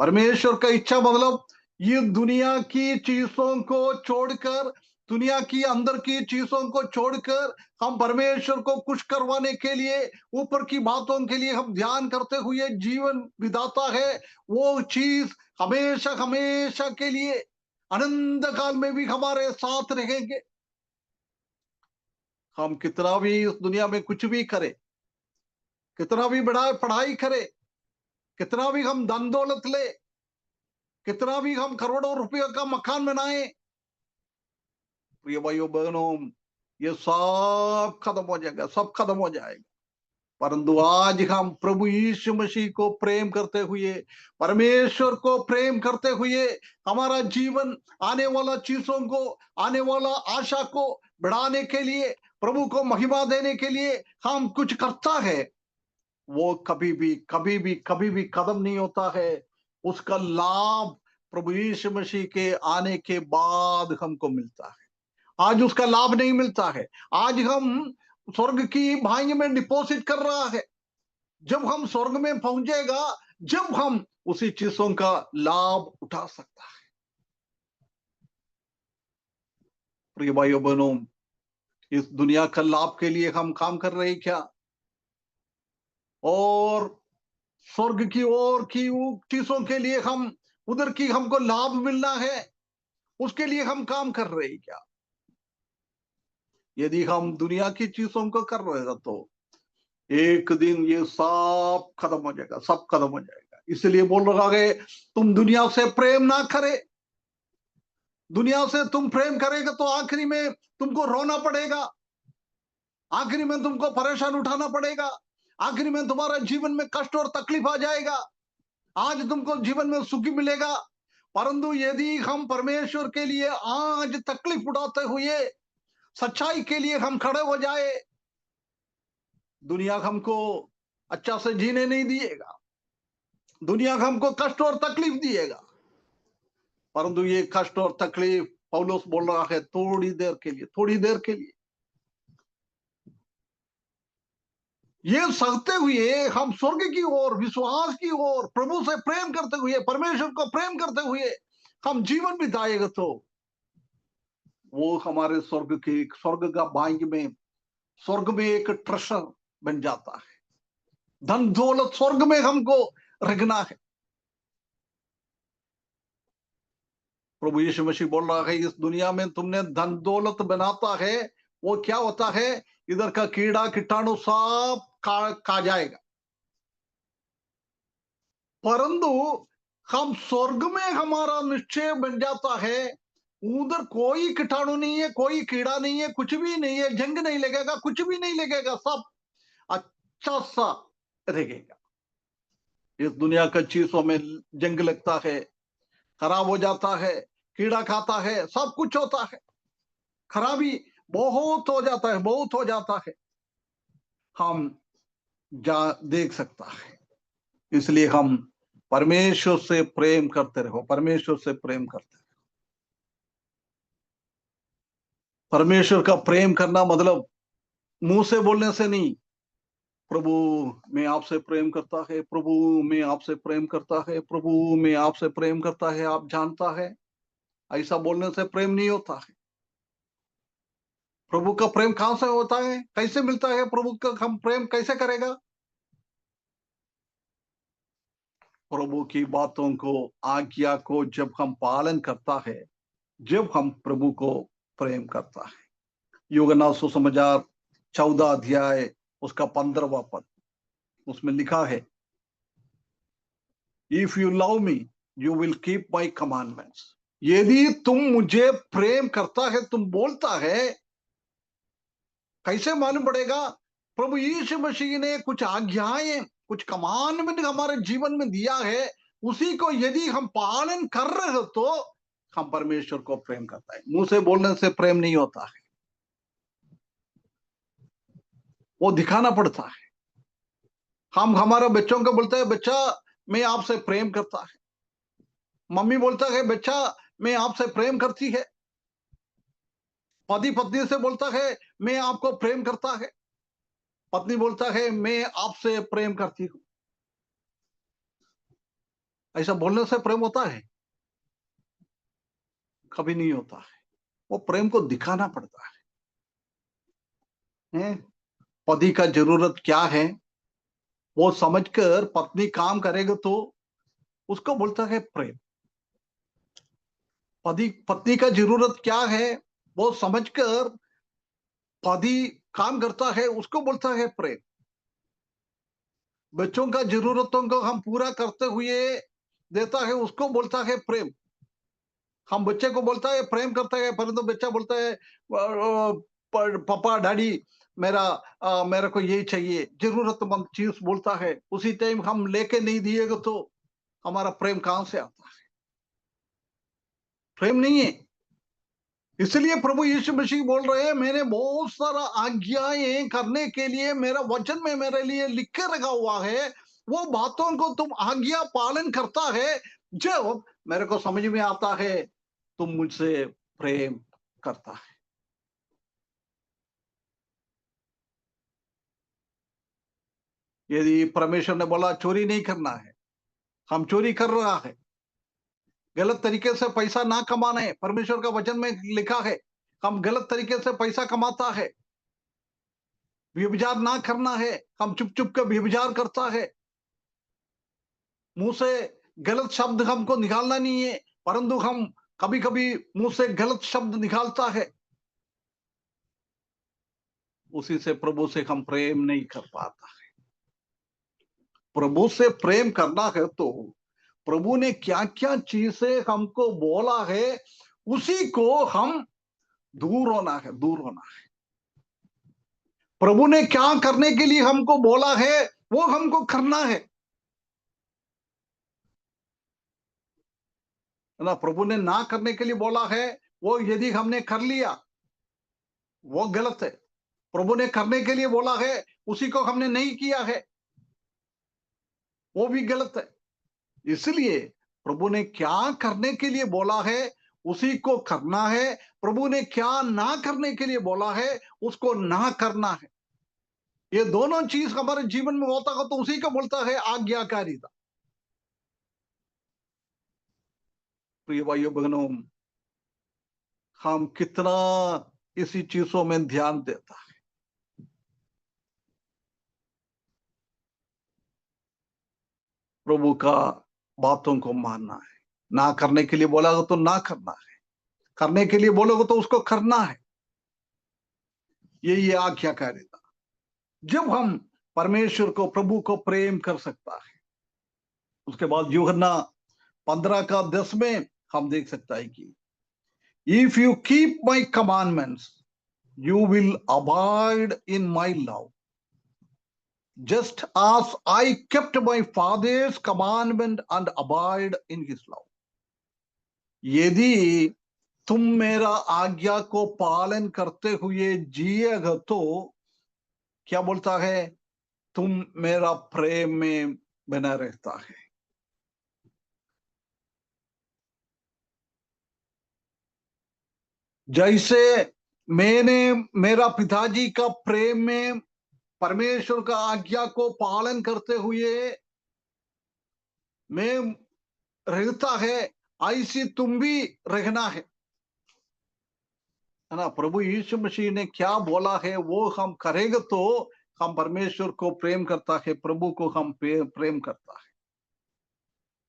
परमेश्वर का इच्छा मतलब ये दुनिया की चीजों को छोड़कर, दुनिया की अंदर की चीजों को छोड़कर हम परमेश्वर को खुश करवाने के लिए, ऊपर की बातों के लिए हम ध्यान करते हुए जीवन बिताता है। वो चीज हमेशा हमेशा के लिए अनंत काल में भी हमारे साथ रहेंगे। हम कितना भी इस दुनिया में कुछ भी करें, कितना भी बड़ा पढ़ाई करें, कितना भी हम धन दौलत ले, कितना भी हम करोड़ों रुपयों का मकान बनाए, प्रिय भाइयों बहनों, ये सब खत्म हो जाएगा, सब खत्म हो जाएगा। परंतु आज हम प्रभु यीशु मसीह को प्रेम करते हुए, परमेश्वर को प्रेम करते हुए, हमारा जीवन आने वाला चीजों को, आने वाला आशा को बढ़ाने के लिए, प्रभु को महिमा देने के लिए हम कुछ करता है, वो कभी भी कभी भी कभी भी खत्म नहीं होता है। उसका लाभ प्रभु यीशु मसीह के आने के बाद हमको मिलता है। आज उसका लाभ नहीं मिलता है। आज हम स्वर्ग की भांग में डिपॉजिट कर रहा है। जब हम स्वर्ग में पहुंचेगा, जब हम उसी चीजों का लाभ उठा सकता है। प्रिय भाइयों बहनों, इस दुनिया का लाभ के लिए हम काम कर रहे हैं क्या? और स्वर्ग की ओर की चीजों के लिए हम, उधर की हमको लाभ मिलना है, उसके लिए हम काम कर रहे हैं क्या? यदि हम दुनिया की चीजों को कर रहे हैं तो एक दिन ये सब खत्म हो जाएगा, सब खत्म हो जाएगा। इसलिए बोल रहा है, तुम दुनिया से प्रेम ना करे। दुनिया से तुम प्रेम करेगा तो आखिरी में तुमको रोना पड़ेगा, आखिरी में तुमको परेशान उठाना पड़ेगा, आखिरी में तुम्हारा जीवन में कष्ट और तकलीफ आ जाएगा। आज तुमको जीवन में सुख मिलेगा, परंतु यदि हम परमेश्वर के लिए आज तकलीफ उठाते हुए सच्चाई के लिए हम खड़े हो जाए, दुनिया हमको अच्छा से जीने नहीं दिएगा, दुनिया हमको कष्ट और तकलीफ दिएगा। परंतु ये कष्ट और तकलीफ पौलुस बोल रहा है थोड़ी देर के लिए, थोड़ी देर के लिए। ये सहते हुए हम स्वर्ग की ओर, विश्वास की ओर, प्रभु से प्रेम करते हुए, परमेश्वर को प्रेम करते हुए हम जीवन बिताएगा तो वो हमारे स्वर्ग का भाग्य में, स्वर्ग में एक ट्रेजर बन जाता है। धन दौलत स्वर्ग में हमको रखना है। प्रभु यीशु मसीह बोल रहा है, इस दुनिया में तुमने धन दौलत बनाता है, वो क्या होता है, इधर का कीड़ा कीटाणु सब खा जाएगा। परंतु हम स्वर्ग में हमारा निश्चय बन जाता है, उधर कोई कीटाणु नहीं है, कोई कीड़ा नहीं है, कुछ भी नहीं है, जंग नहीं लगेगा, कुछ भी नहीं लगेगा, सब अच्छा सा रहेगा। इस दुनिया का चीजों में जंग लगता है, खराब हो जाता है, कीड़ा खाता है, सब कुछ होता है, खराबी बहुत हो जाता है, बहुत हो जाता है, हम जा देख सकता है। इसलिए हम परमेश्वर से प्रेम करते रहो, परमेश्वर से प्रेम करते रहो। परमेश्वर का प्रेम करना मतलब मुंह से बोलने से नहीं, प्रभु मैं आपसे प्रेम करता है, प्रभु मैं आपसे प्रेम करता है, प्रभु मैं आपसे प्रेम करता है, आप जानता है, ऐसा बोलने से प्रेम नहीं होता है। प्रभु का प्रेम कहां से होता है, कैसे मिलता है? प्रभु का हम प्रेम कैसे करेगा? प्रभु की बातों को, आज्ञा को जब हम पालन करता है, जब हम प्रभु को प्रेम करता है। यूहन्ना सुसमाचार 14 अध्याय उसका 15वां पद, उसमें लिखा है, if you love me you will keep my commandments. यदि तुम मुझे प्रेम करता है, तुम बोलता है, कैसे मालूम पड़ेगा? प्रभु यीशु मसीह ने कुछ आज्ञाएं, कुछ कमांडमेंट हमारे जीवन में दिया है, उसी को यदि हम पालन कर रहे हो तो हम परमेश्वर को प्रेम करता है। मुंह से बोलने से प्रेम नहीं होता है, वो दिखाना पड़ता है। हम हमारे बच्चों को बोलते हैं, बच्चा मैं आपसे प्रेम करता है। मम्मी बोलता है, बच्चा मैं आपसे प्रेम करती है। पति पत्नी से बोलता है, मैं आपको प्रेम करता है। पत्नी बोलता है, मैं आपसे प्रेम करती हूँ। ऐसा बोलने से प्रेम होता है? कभी नहीं होता है। वो प्रेम को दिखाना पड़ता है। पति का जरूरत क्या है वो समझकर पत्नी काम करेगा तो उसको बोलता है प्रेम। पत्नी का जरूरत क्या है वो समझकर पति काम करता है, उसको बोलता है प्रेम। बच्चों का जरूरतों को हम पूरा करते हुए देता है, उसको बोलता है प्रेम। हम बच्चे को बोलता है प्रेम करता है, परंतु बच्चा बोलता है पापा डैडी मेरा को यही चाहिए, जरूरतमंद चीज बोलता है। उसी टाइम हम लेके नहीं दिएगा तो हमारा प्रेम कहां से आता है? प्रेम नहीं है। इसलिए प्रभु यीशु मसीह बोल रहे हैं, मैंने बहुत सारा आज्ञाएं करने के लिए मेरा वचन में मेरे लिए लिख के रखा हुआ है। वो बातों को तुम आज्ञा पालन करता है, जब मेरे को समझ में आता है तुम मुझसे प्रेम करता है। यदि परमेश्वर ने बोला चोरी नहीं करना है, हम चोरी कर रहा है, गलत तरीके से पैसा ना कमाना है, परमेश्वर का वचन में लिखा है हम गलत तरीके से पैसा कमाता है। व्यभिचार ना करना है, हम चुप चुप के व्यभिचार करता है। मुंह से गलत शब्द हमको निकालना नहीं है, परंतु हम कभी कभी मुंह से गलत शब्द निकालता है। उसी से प्रभु से हम प्रेम नहीं कर पाता है। प्रभु से प्रेम करना है तो प्रभु ने क्या क्या चीजें हमको बोला है, उसी को हम दूर होना है, दूर होना है। प्रभु ने क्या करने के लिए हमको बोला है वो हमको करना है ना। प्रभु ने ना करने के लिए बोला है, वो यदि हमने कर लिया वो गलत है। प्रभु ने करने के लिए बोला है, उसी को हमने नहीं किया है, वो भी गलत है। इसलिए प्रभु ने क्या करने के लिए बोला है उसी को करना है। प्रभु ने क्या ना करने के लिए बोला है उसको ना करना है। ये दोनों चीज हमारे जीवन में होता है तो उसी को बोलता है आज्ञाकारिता। प्रिय भाइयों बहनों, हम कितना इसी चीजों में ध्यान देता है। प्रभु का बातों को मानना है। ना करने के लिए बोला तो ना करना है, करने के लिए बोलोगे तो उसको करना है। यही आज्ञाकारिता। जब हम परमेश्वर को, प्रभु को प्रेम कर सकता है, उसके बाद यूहन्ना 15:10 में हम देख सकता है कि if you keep my commandments you will abide in my love just as I kept my father's commandment and abide in his love। यदि तुम मेरा आज्ञा को पालन करते हुए जिएगा तो क्या बोलता है, तुम मेरा प्रेम में बना रहता है। जैसे मैंने मेरा पिताजी का प्रेम में परमेश्वर का आज्ञा को पालन करते हुए मैं रहता है, ऐसी तुम भी रहना है ना। प्रभु यीशु मसीह ने क्या बोला है वो हम करेंगे तो हम परमेश्वर को प्रेम करता है, प्रभु को हम प्रेम करता है।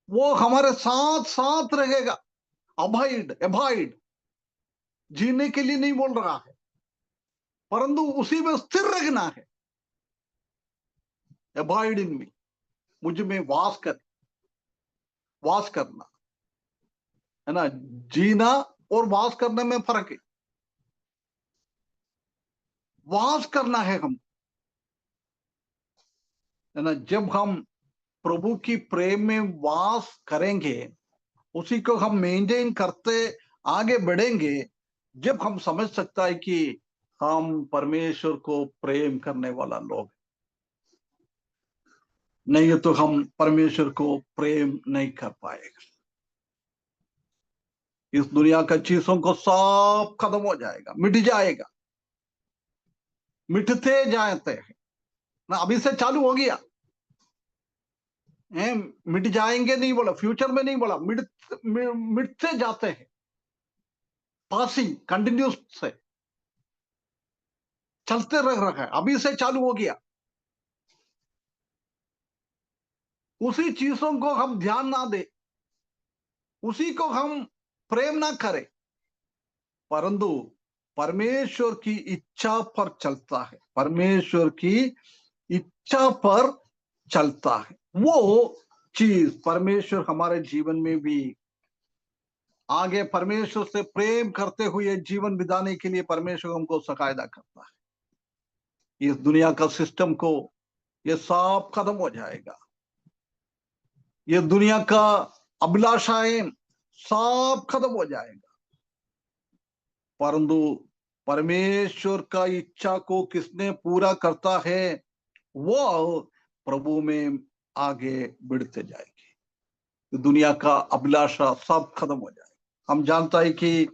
वो हमारे साथ साथ रहेगा। अबाइड, अबाइड जीने के लिए नहीं बोल रहा है, परंतु उसी में स्थिर रहना है। अबाइड इन मी, मुझ में वास करना, है ना। जीना और वास करने में फर्क है। वास करना है हम, है ना। जब हम प्रभु की प्रेम में वास करेंगे, उसी को हम मेंटेन करते आगे बढ़ेंगे, जब हम समझ सकता है कि हम परमेश्वर को प्रेम करने वाला लोग, नहीं तो हम परमेश्वर को प्रेम नहीं कर पाएगा। इस दुनिया का चीजों को सब खत्म हो जाएगा, मिट जाएगा, मिटते जाते हैं ना। अभी से चालू हो गया है, मिट जाएंगे नहीं बोला, फ्यूचर में नहीं बोला, मिटते जाते हैं, पासिंग कंटिन्यूस से चलते रह रहा है, अभी से चालू हो गया। उसी चीजों को हम ध्यान ना दे, उसी को हम प्रेम ना करें, परंतु परमेश्वर की इच्छा पर चलता है, परमेश्वर की इच्छा पर चलता है। वो चीज परमेश्वर हमारे जीवन में भी आगे परमेश्वर से प्रेम करते हुए जीवन बिताने के लिए परमेश्वर हमको सहायता करता है। इस दुनिया का सिस्टम को ये सब खत्म हो जाएगा, ये दुनिया का अभिलाषाएं सब खत्म हो जाएगा, परंतु परमेश्वर का इच्छा को किसने पूरा करता है, वो प्रभु में आगे बढ़ते जाएगी। दुनिया का अभिलाषा सब खत्म हो जाएगा। हम जानता है कि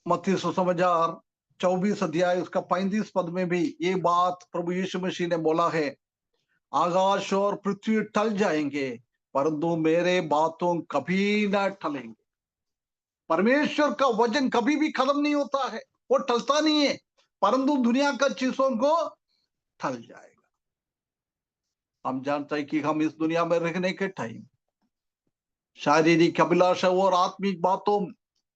मत्ती सुसमाचार 24 अध्याय उसका 35 पद में भी ये बात प्रभु यीशु मसीह ने बोला है, आकाश और पृथ्वी टल जाएंगे परंतु मेरे बातों कभी ना टलेंगे। परमेश्वर का वचन कभी भी खत्म नहीं होता है, वो टलता नहीं है, परंतु दुनिया का चीजों को टल जाएगा। हम जानते हैं कि हम इस दुनिया में रहने के टाइम शारीरिक अभिलाषा और आत्मिक बातों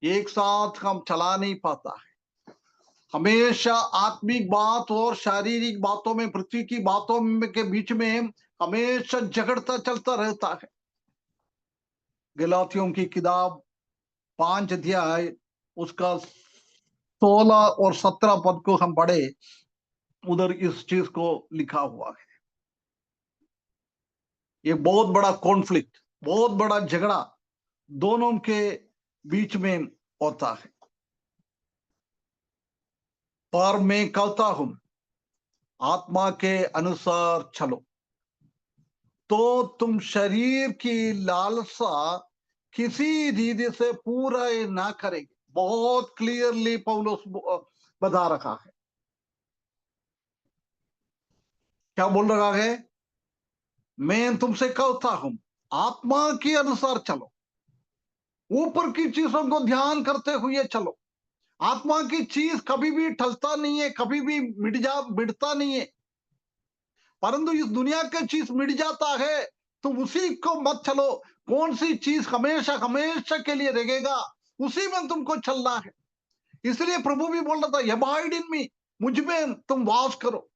एक साथ हम चला नहीं पाता है। हमेशा आत्मिक बात और शारीरिक बातों में, पृथ्वी की बातों के बीच में हमेशा झगड़ता चलता रहता है। गलातियों की किताब 5 अध्याय उसका 16 और 17 पद को हम पढ़े, उधर इस चीज को लिखा हुआ है। ये बहुत बड़ा कॉन्फ्लिक्ट, बहुत बड़ा झगड़ा दोनों के बीच में होता है। पर मैं कहता हूं आत्मा के अनुसार चलो तो तुम शरीर की लालसा किसी रीति से पूरा ना करेंगे। बहुत क्लियरली पौलुस बता रखा है। क्या बोल रहा है? मैं तुमसे कहता हूं आत्मा के अनुसार चलो, ऊपर की चीजों को ध्यान करते हुए चलो। आत्मा की चीज कभी भी टलता नहीं है, कभी भी मिटता नहीं है, परंतु इस दुनिया की चीज मिट जाता है तो उसी को मत चलो। कौन सी चीज हमेशा हमेशा के लिए रहेगा, उसी में तुमको चलना है। इसलिए प्रभु भी बोल रहा था, अबाइड इन मी, मुझ में तुम वास करो,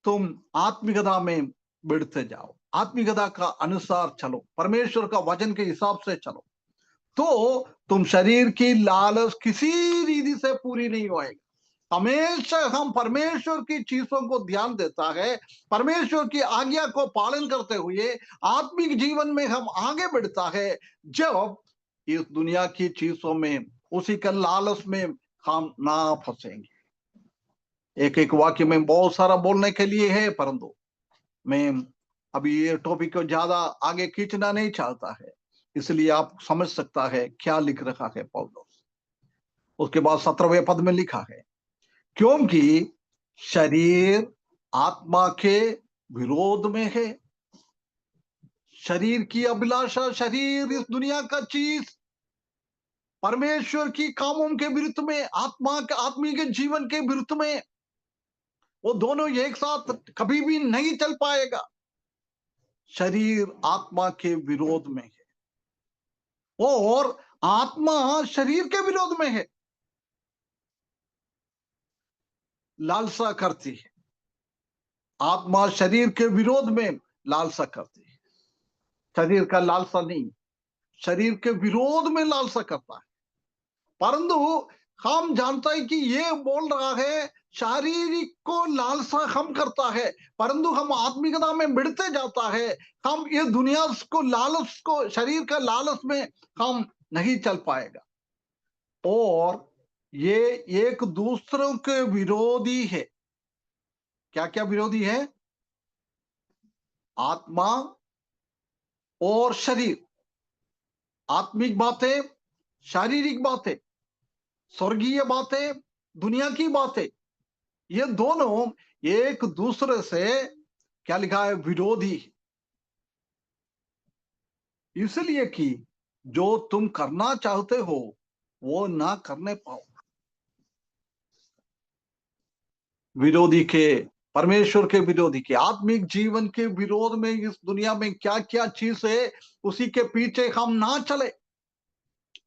तुम आत्मिकता में बढ़ते जाओ, आत्मिकता का अनुसार चलो, परमेश्वर का वचन के हिसाब से चलो, तो तुम शरीर की लालच किसी रीति से पूरी नहीं होएगी। हमेशा हम परमेश्वर की चीजों को ध्यान देता है, परमेश्वर की आज्ञा को पालन करते हुए आत्मिक जीवन में हम आगे बढ़ता है, जब इस दुनिया की चीजों में, उसी के लालच में हम ना फंसेंगे। एक एक वाक्य में बहुत सारा बोलने के लिए है, परंतु मैं अभी ये टॉपिक को ज्यादा आगे खींचना नहीं चाहता है, इसलिए आप समझ सकता है क्या लिख रखा है पौलुस। उसके बाद 17वें पद में लिखा है, क्योंकि शरीर आत्मा के विरोध में है। शरीर की अभिलाषा, शरीर इस दुनिया का चीज परमेश्वर की कामों के विरुद्ध में, आत्मा के आत्मी के जीवन के विरुद्ध में, वो दोनों एक साथ कभी भी नहीं चल पाएगा। शरीर आत्मा के विरोध में है और आत्मा शरीर के विरोध में है। लालसा करती है, आत्मा शरीर के विरोध में लालसा करती है। शरीर का लालसा नहीं, शरीर के विरोध में लालसा करता है। परंतु हम जानते हैं कि ये बोल रहा है शारीरिक को लालसा हम करता है, परंतु हम आत्मिकता में बढ़ते जाता है। हम ये दुनिया को लालच को, शरीर का लालच में हम नहीं चल पाएगा। और ये एक दूसरों के विरोधी है। क्या क्या विरोधी है? आत्मा और शरीर, आत्मिक बातें, शारीरिक बातें, स्वर्गीय बातें, दुनिया की बातें, ये दोनों एक दूसरे से क्या लिखा है? विरोधी। इसलिए कि जो तुम करना चाहते हो वो ना करने पाओ। विरोधी के, परमेश्वर के विरोधी के, आत्मिक जीवन के विरोध में इस दुनिया में क्या क्या चीज है, उसी के पीछे हम ना चले।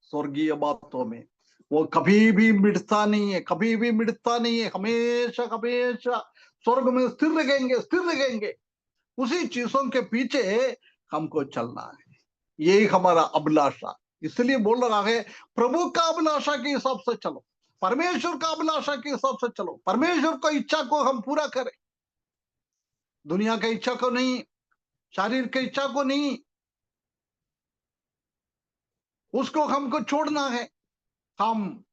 स्वर्गीय बातों में वो कभी भी मिटता नहीं है, कभी भी मिटता नहीं है, हमेशा हमेशा स्वर्ग में स्थिर रहेंगे, स्थिर रहेंगे। उसी चीजों के पीछे हमको चलना है, यही हमारा अभिलाषा। इसलिए बोल रहा है प्रभु का अभिलाषा के हिसाब से चलो, परमेश्वर का अभिलाषा के हिसाब से चलो, परमेश्वर की इच्छा को हम पूरा करें, दुनिया की इच्छा को नहीं, शारीर की इच्छा को नहीं, उसको हमको छोड़ना है। हम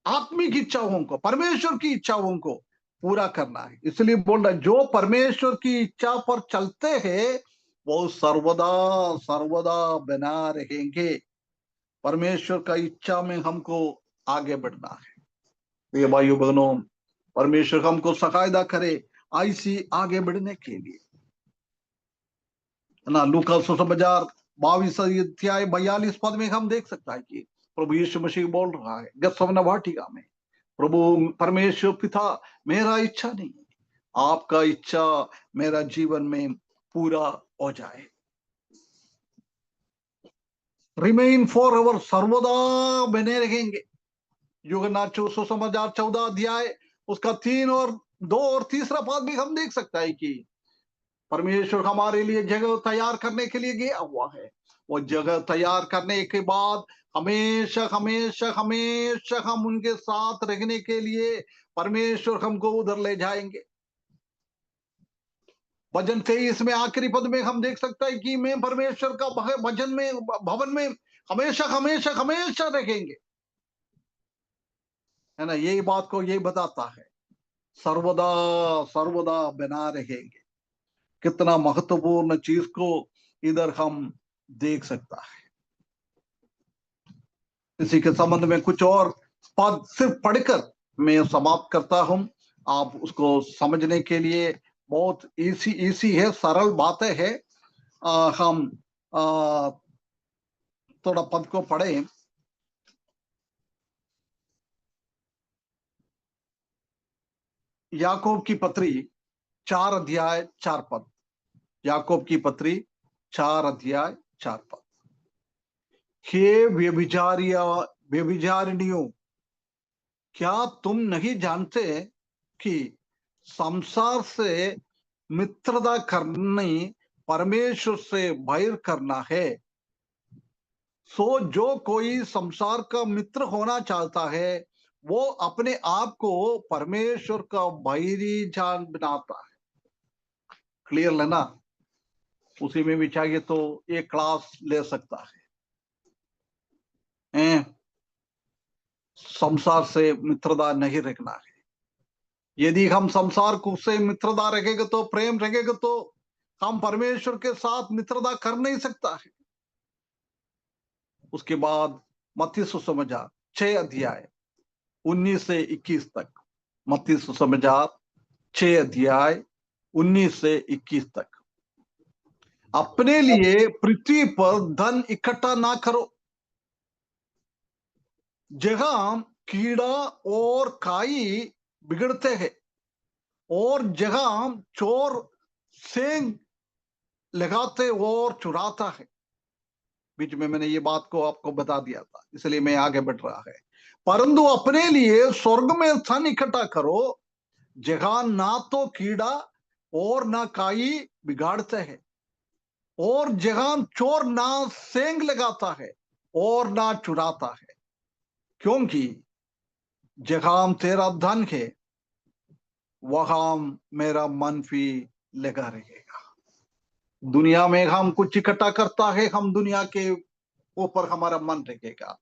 आत्मिक इच्छाओं को, परमेश्वर की इच्छाओं को पूरा करना है। इसलिए बोल रहा है जो परमेश्वर की इच्छा पर चलते हैं वो सर्वदा सर्वदा बना रहेंगे। परमेश्वर का इच्छा में हमको आगे बढ़ना है। ये भाइयों बहनों, परमेश्वर हमको सहायता करे ऐसी आगे बढ़ने के लिए, है ना। लूका सुसमाचार 22 अध्याय 42 पद में हम देख सकता है कि प्रभु यीशु मसीह बोल रहा है गethsemane वाटिका में, प्रभु परमेश्वर पिता, मेरा इच्छा नहीं, आपका इच्छा मेरा जीवन में पूरा हो जाए। रिमेन फॉर एवर, सर्वदा बने रहेंगे। यूहन्ना सुसमाचार 14 अध्याय उसका 3 और 2 और तीसरा पद भी हम देख सकता है कि परमेश्वर हमारे लिए जगह तैयार करने के लिए गया हुआ है। वो जगह तैयार करने के बाद हमेशा हमेशा हमेशा हम उनके साथ रहने के लिए परमेश्वर हमको उधर ले जाएंगे। भजन 23 में आखिरी पद में हम देख सकते हैं कि मैं परमेश्वर का भजन में, भवन में हमेशा हमेशा हमेशा रहेंगे, है ना। यही बात को यही बताता है, सर्वदा सर्वदा बना रहेंगे। कितना महत्वपूर्ण चीज को इधर हम देख सकता है। इसी के संबंध में कुछ और पद सिर्फ पढ़कर मैं समाप्त करता हूं। आप उसको समझने के लिए बहुत इसी है, सरल बातें है। हम थोड़ा पद को पढ़ें। याकूब की पत्री 4 अध्याय 4 पद। याकूब की पत्री 4 अध्याय 4 पद। हे व्यभिचारिणियों, क्या तुम नहीं जानते कि संसार से मित्रता करनी परमेश्वर से बैर करना है? सो जो कोई संसार का मित्र होना चाहता है वो अपने आप को परमेश्वर का बैरी जान बनाता है। क्लियर लेना, उसी में भी चाहिए तो एक क्लास ले सकता है। संसार से मित्रता नहीं रखना है। यदि हम संसार को से मित्रता रखेंगे तो, प्रेम रखेंगे तो हम परमेश्वर के साथ मित्रता कर नहीं सकता है। उसके बाद मत्ती सुसमाचार 6 अध्याय 19 से 21 तक। मत्ती सुसमाचार 6 अध्याय 19 से 21 तक। अपने लिए पृथ्वी पर धन इकट्ठा ना करो, जहां कीड़ा और काई बिगड़ते हैं और जहां चोर सेंग लगाते और चुराता है। बीच में मैंने ये बात को आपको बता दिया था, इसलिए मैं आगे बढ़ रहा है। परंतु अपने लिए स्वर्ग में धन इकट्ठा करो, जगह ना तो कीड़ा और ना काई बिगाड़ते हैं, और जहां चोर ना सेंग लगाता है और ना चुराता है, क्योंकि जहां तेरा धन है वहां मेरा मन भी लगा रहेगा। दुनिया में हम कुछ इकट्ठा करता है, हम दुनिया के ऊपर हमारा मन रहेगा,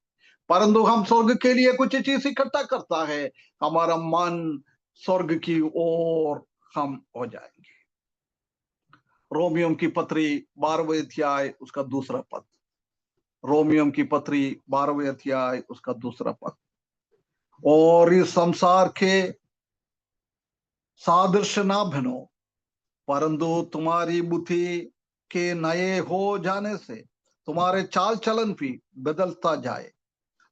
परंतु हम स्वर्ग के लिए कुछ चीज इकट्ठा करता है, हमारा मन स्वर्ग की ओर हम हो जाएंगे। रोमियो की पत्री 12वें अध्याय उसका दूसरा पद। रोमियो की पत्री 12वें अध्याय उसका दूसरा पद। और इस संसार के सादृश ना बनो, परंतु तुम्हारी बुद्धि के नए हो जाने से तुम्हारे चाल चलन भी बदलता जाए,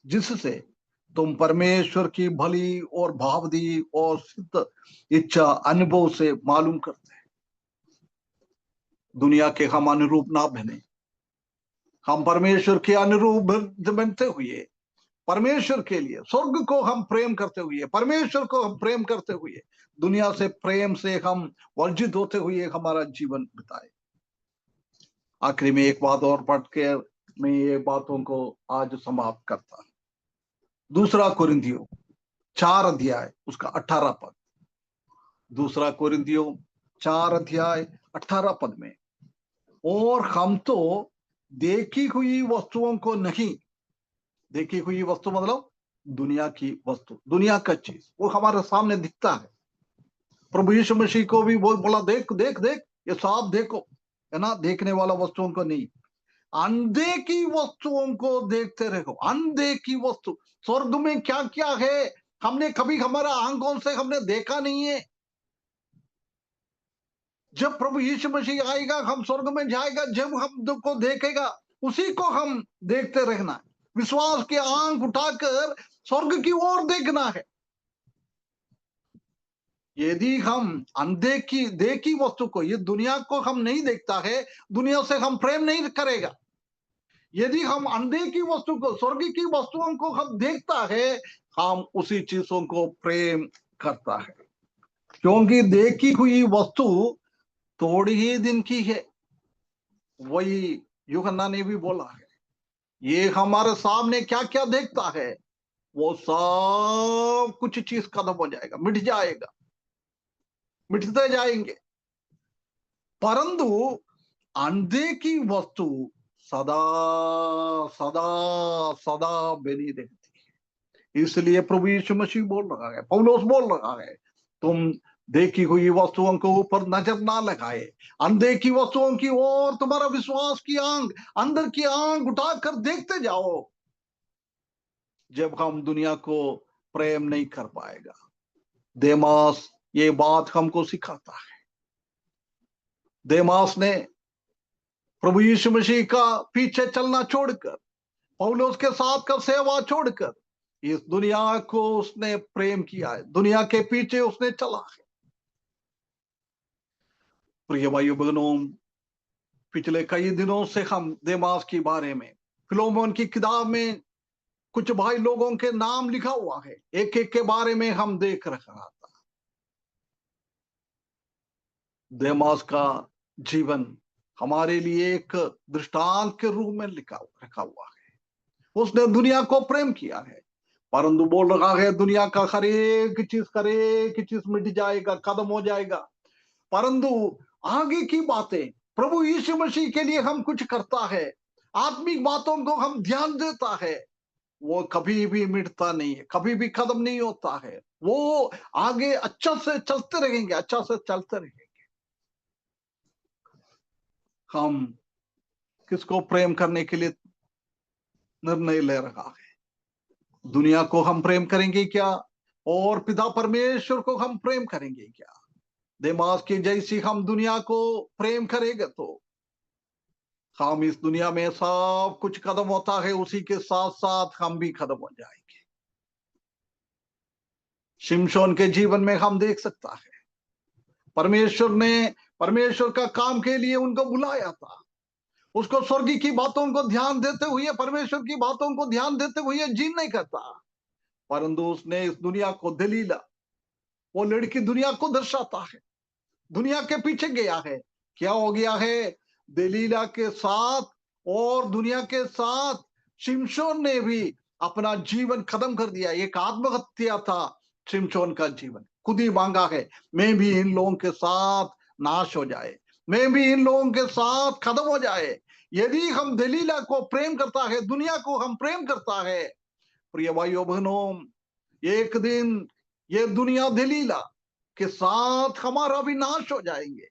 जिससे तुम परमेश्वर की भली और भावदी और सिद्ध इच्छा अनुभव से मालूम करते हैं। दुनिया के हम अनुरूप ना बने, हम परमेश्वर के अनुरूप बनते हुए, परमेश्वर के लिए स्वर्ग को हम प्रेम करते हुए, परमेश्वर को हम प्रेम करते हुए, दुनिया से प्रेम से हम वर्जित होते हुए हमारा जीवन बिताए। आखिरी में एक बात और पढ़ के मैं ये बातों को आज समाप्त करता हूं। दूसरा कुरिन्थियों 4 अध्याय उसका 18 पद। दूसरा कुरिन्थियों 4 अध्याय 18 पद में, और हम तो देखी हुई वस्तुओं को नहीं, देखी हुई वस्तु मतलब दुनिया की वस्तु, दुनिया का चीज वो हमारे सामने दिखता है। प्रभु यीशु मसीह को भी वो बोला, देख देख देख ये सांप देखो, है ना, देखने वाला वस्तुओं को नहीं, अनदेखी वस्तुओं को देखते रहो। अनदेखी वस्तु, स्वर्ग में क्या क्या है हमने कभी हमारा आंखों से हमने देखा नहीं है। जब प्रभु यीशु मसीह आएगा, हम स्वर्ग में जाएगा, जब हम को देखेगा उसी को हम देखते रहना, विश्वास की आंख उठाकर स्वर्ग की ओर देखना है। यदि हम अनदेखी देखी वस्तु को, ये दुनिया को हम नहीं देखता है, दुनिया से हम प्रेम नहीं करेगा। यदि हम अनदेखी वस्तु को, स्वर्ग की वस्तुओं को हम देखता है, हम उसी चीजों को प्रेम करता है, क्योंकि देखी हुई वस्तु थोड़ी ही दिन की है। वही यूहन्ना ने भी बोला है, ये हमारे सामने क्या क्या देखता है वो सब कुछ चीज खत्म हो जाएगा, मिट जाएगा, मिटते जाएंगे, परंतु अनदेखी वस्तु सदा सदा सदा बनी रहती है। इसलिए प्रभु यीशु मसीह बोल रहा है, पौलुस बोल रहा है, तुम देखी हुई वस्तुओं के ऊपर नजर ना लगाए, अनदेखी वस्तुओं की ओर तुम्हारा विश्वास की आंख, अंदर की आंख उठाकर देखते जाओ। जब हम दुनिया को प्रेम नहीं कर पाएगा, देमास ये बात हमको सिखाता है। देमास ने प्रभु यीशु मसीह का पीछे चलना छोड़कर, पौलुस के साथ का सेवा छोड़कर इस दुनिया को उसने प्रेम किया है, दुनिया के पीछे उसने चला है। प्रिय भाइयों बहनों, पिछले कई दिनों से हम देमास के बारे में, फिलोमोन की किताब में कुछ भाई लोगों के नाम लिखा हुआ है, एक एक के बारे में हम देख रहा था। देमास का जीवन हमारे लिए एक दृष्टांत के रूप में रखा हुआ है। उसने दुनिया को प्रेम किया है, परंतु बोल रहा है दुनिया का हर एक चीज मिट जाएगा, खत्म हो जाएगा, परंतु आगे की बातें, प्रभु यीशु मसीह के लिए हम कुछ करता है, आत्मिक बातों को हम ध्यान देता है, वो कभी भी मिटता नहीं है, कभी भी खत्म नहीं होता है, वो आगे अच्छा से चलते रहेंगे, अच्छा से चलते रहेंगे। हम किसको प्रेम करने के लिए निर्णय ले रहा है? दुनिया को हम प्रेम करेंगे क्या, और पिता परमेश्वर को हम प्रेम करेंगे क्या? देमास की जैसी हम दुनिया को प्रेम करेंगे तो हम इस दुनिया में सब कुछ खत्म होता है, उसी के साथ साथ हम भी खत्म हो जाएंगे। शिमशोन के जीवन में हम देख सकता है, परमेश्वर ने परमेश्वर का काम के लिए उनको बुलाया था, उसको स्वर्गी की बातों को ध्यान देते हुए, परमेश्वर की बातों को ध्यान देते हुए जीन नहीं करता, परंतु उसने इस दुनिया को दलीला, वो लड़की दुनिया को दर्शाता है, दुनिया के पीछे गया है। क्या हो गया है? दलीला के साथ और दुनिया के साथ शिमशोन ने भी अपना जीवन खत्म कर दिया। एक आत्महत्या था शिमशोन का जीवन, खुद ही मांगा है, मैं भी इन लोगों के साथ नाश हो जाए, मैं भी इन लोगों के साथ खत्म हो जाए। यदि हम दलीला को प्रेम करता है, दुनिया को हम प्रेम करता है, प्रिय भाइयों बहनों, एक दिन ये दुनिया दलीला के साथ हमारा भी नाश हो जाएंगे।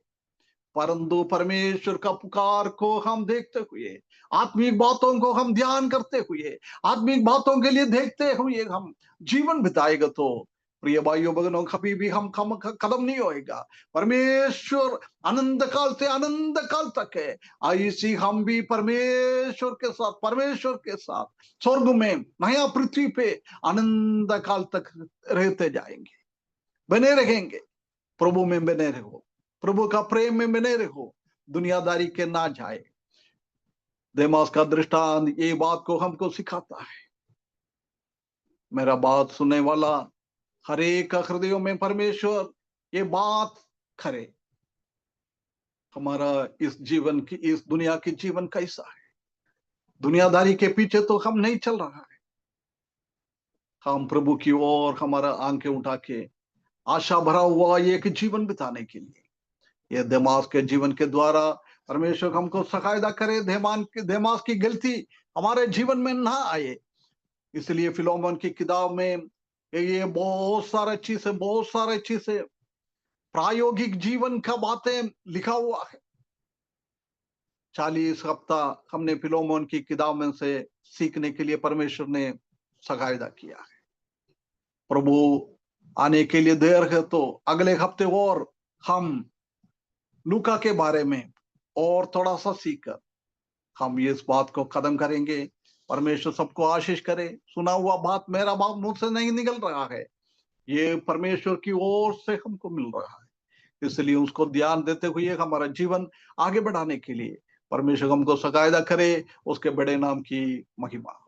परंतु परमेश्वर का पुकार को हम देखते हुए, आत्मिक बातों को हम ध्यान करते हुए, आत्मिक बातों के लिए देखते हुए हम जीवन बिताएगा तो प्रिय भाइयों बहनों, कभी भी हम खत्म नहीं होएगा। परमेश्वर अनंत काल से अनंत काल तक है। ऐसी हम भी परमेश्वर के साथ स्वर्ग में, नया पृथ्वी पे अनंत काल तक रहते जाएंगे, बने रहेंगे। प्रभु में बने रहो, प्रभु का प्रेम में बने रहो, दुनियादारी के ना जाए। देमास का दृष्टांत ये बात को हमको सिखाता है। मेरा बात सुनने वाला हर एक का हृदयों में परमेश्वर ये बात करे, हमारा इस जीवन की, इस दुनिया की जीवन कैसा है। दुनियादारी के पीछे तो हम नहीं चल रहा है, हम प्रभु की ओर हमारा आंखें उठा के आशा भरा हुआ एक जीवन बिताने के लिए, ये देमास के जीवन के द्वारा परमेश्वर हमको सहायता करे। देमास की गलती हमारे जीवन में ना आए। इसलिए फिलोमोन की किताब में ये बहुत सारे चीजें प्रायोगिक जीवन का बातें लिखा हुआ है। 40 हफ्ता हमने फिलोमोन की किताब में से सीखने के लिए परमेश्वर ने सहायता किया है। प्रभु आने के लिए देर है तो अगले हफ्ते और हम लूका के बारे में और थोड़ा सा सीखकर हम इस बात को खत्म करेंगे। परमेश्वर सबको आशीष करे। सुना हुआ बात मेरा बात मुंह से नहीं निकल रहा है, ये परमेश्वर की ओर से हमको मिल रहा है। इसलिए उसको ध्यान देते हुए हमारा जीवन आगे बढ़ाने के लिए परमेश्वर हमको सहायता करे। उसके बड़े नाम की महिमा।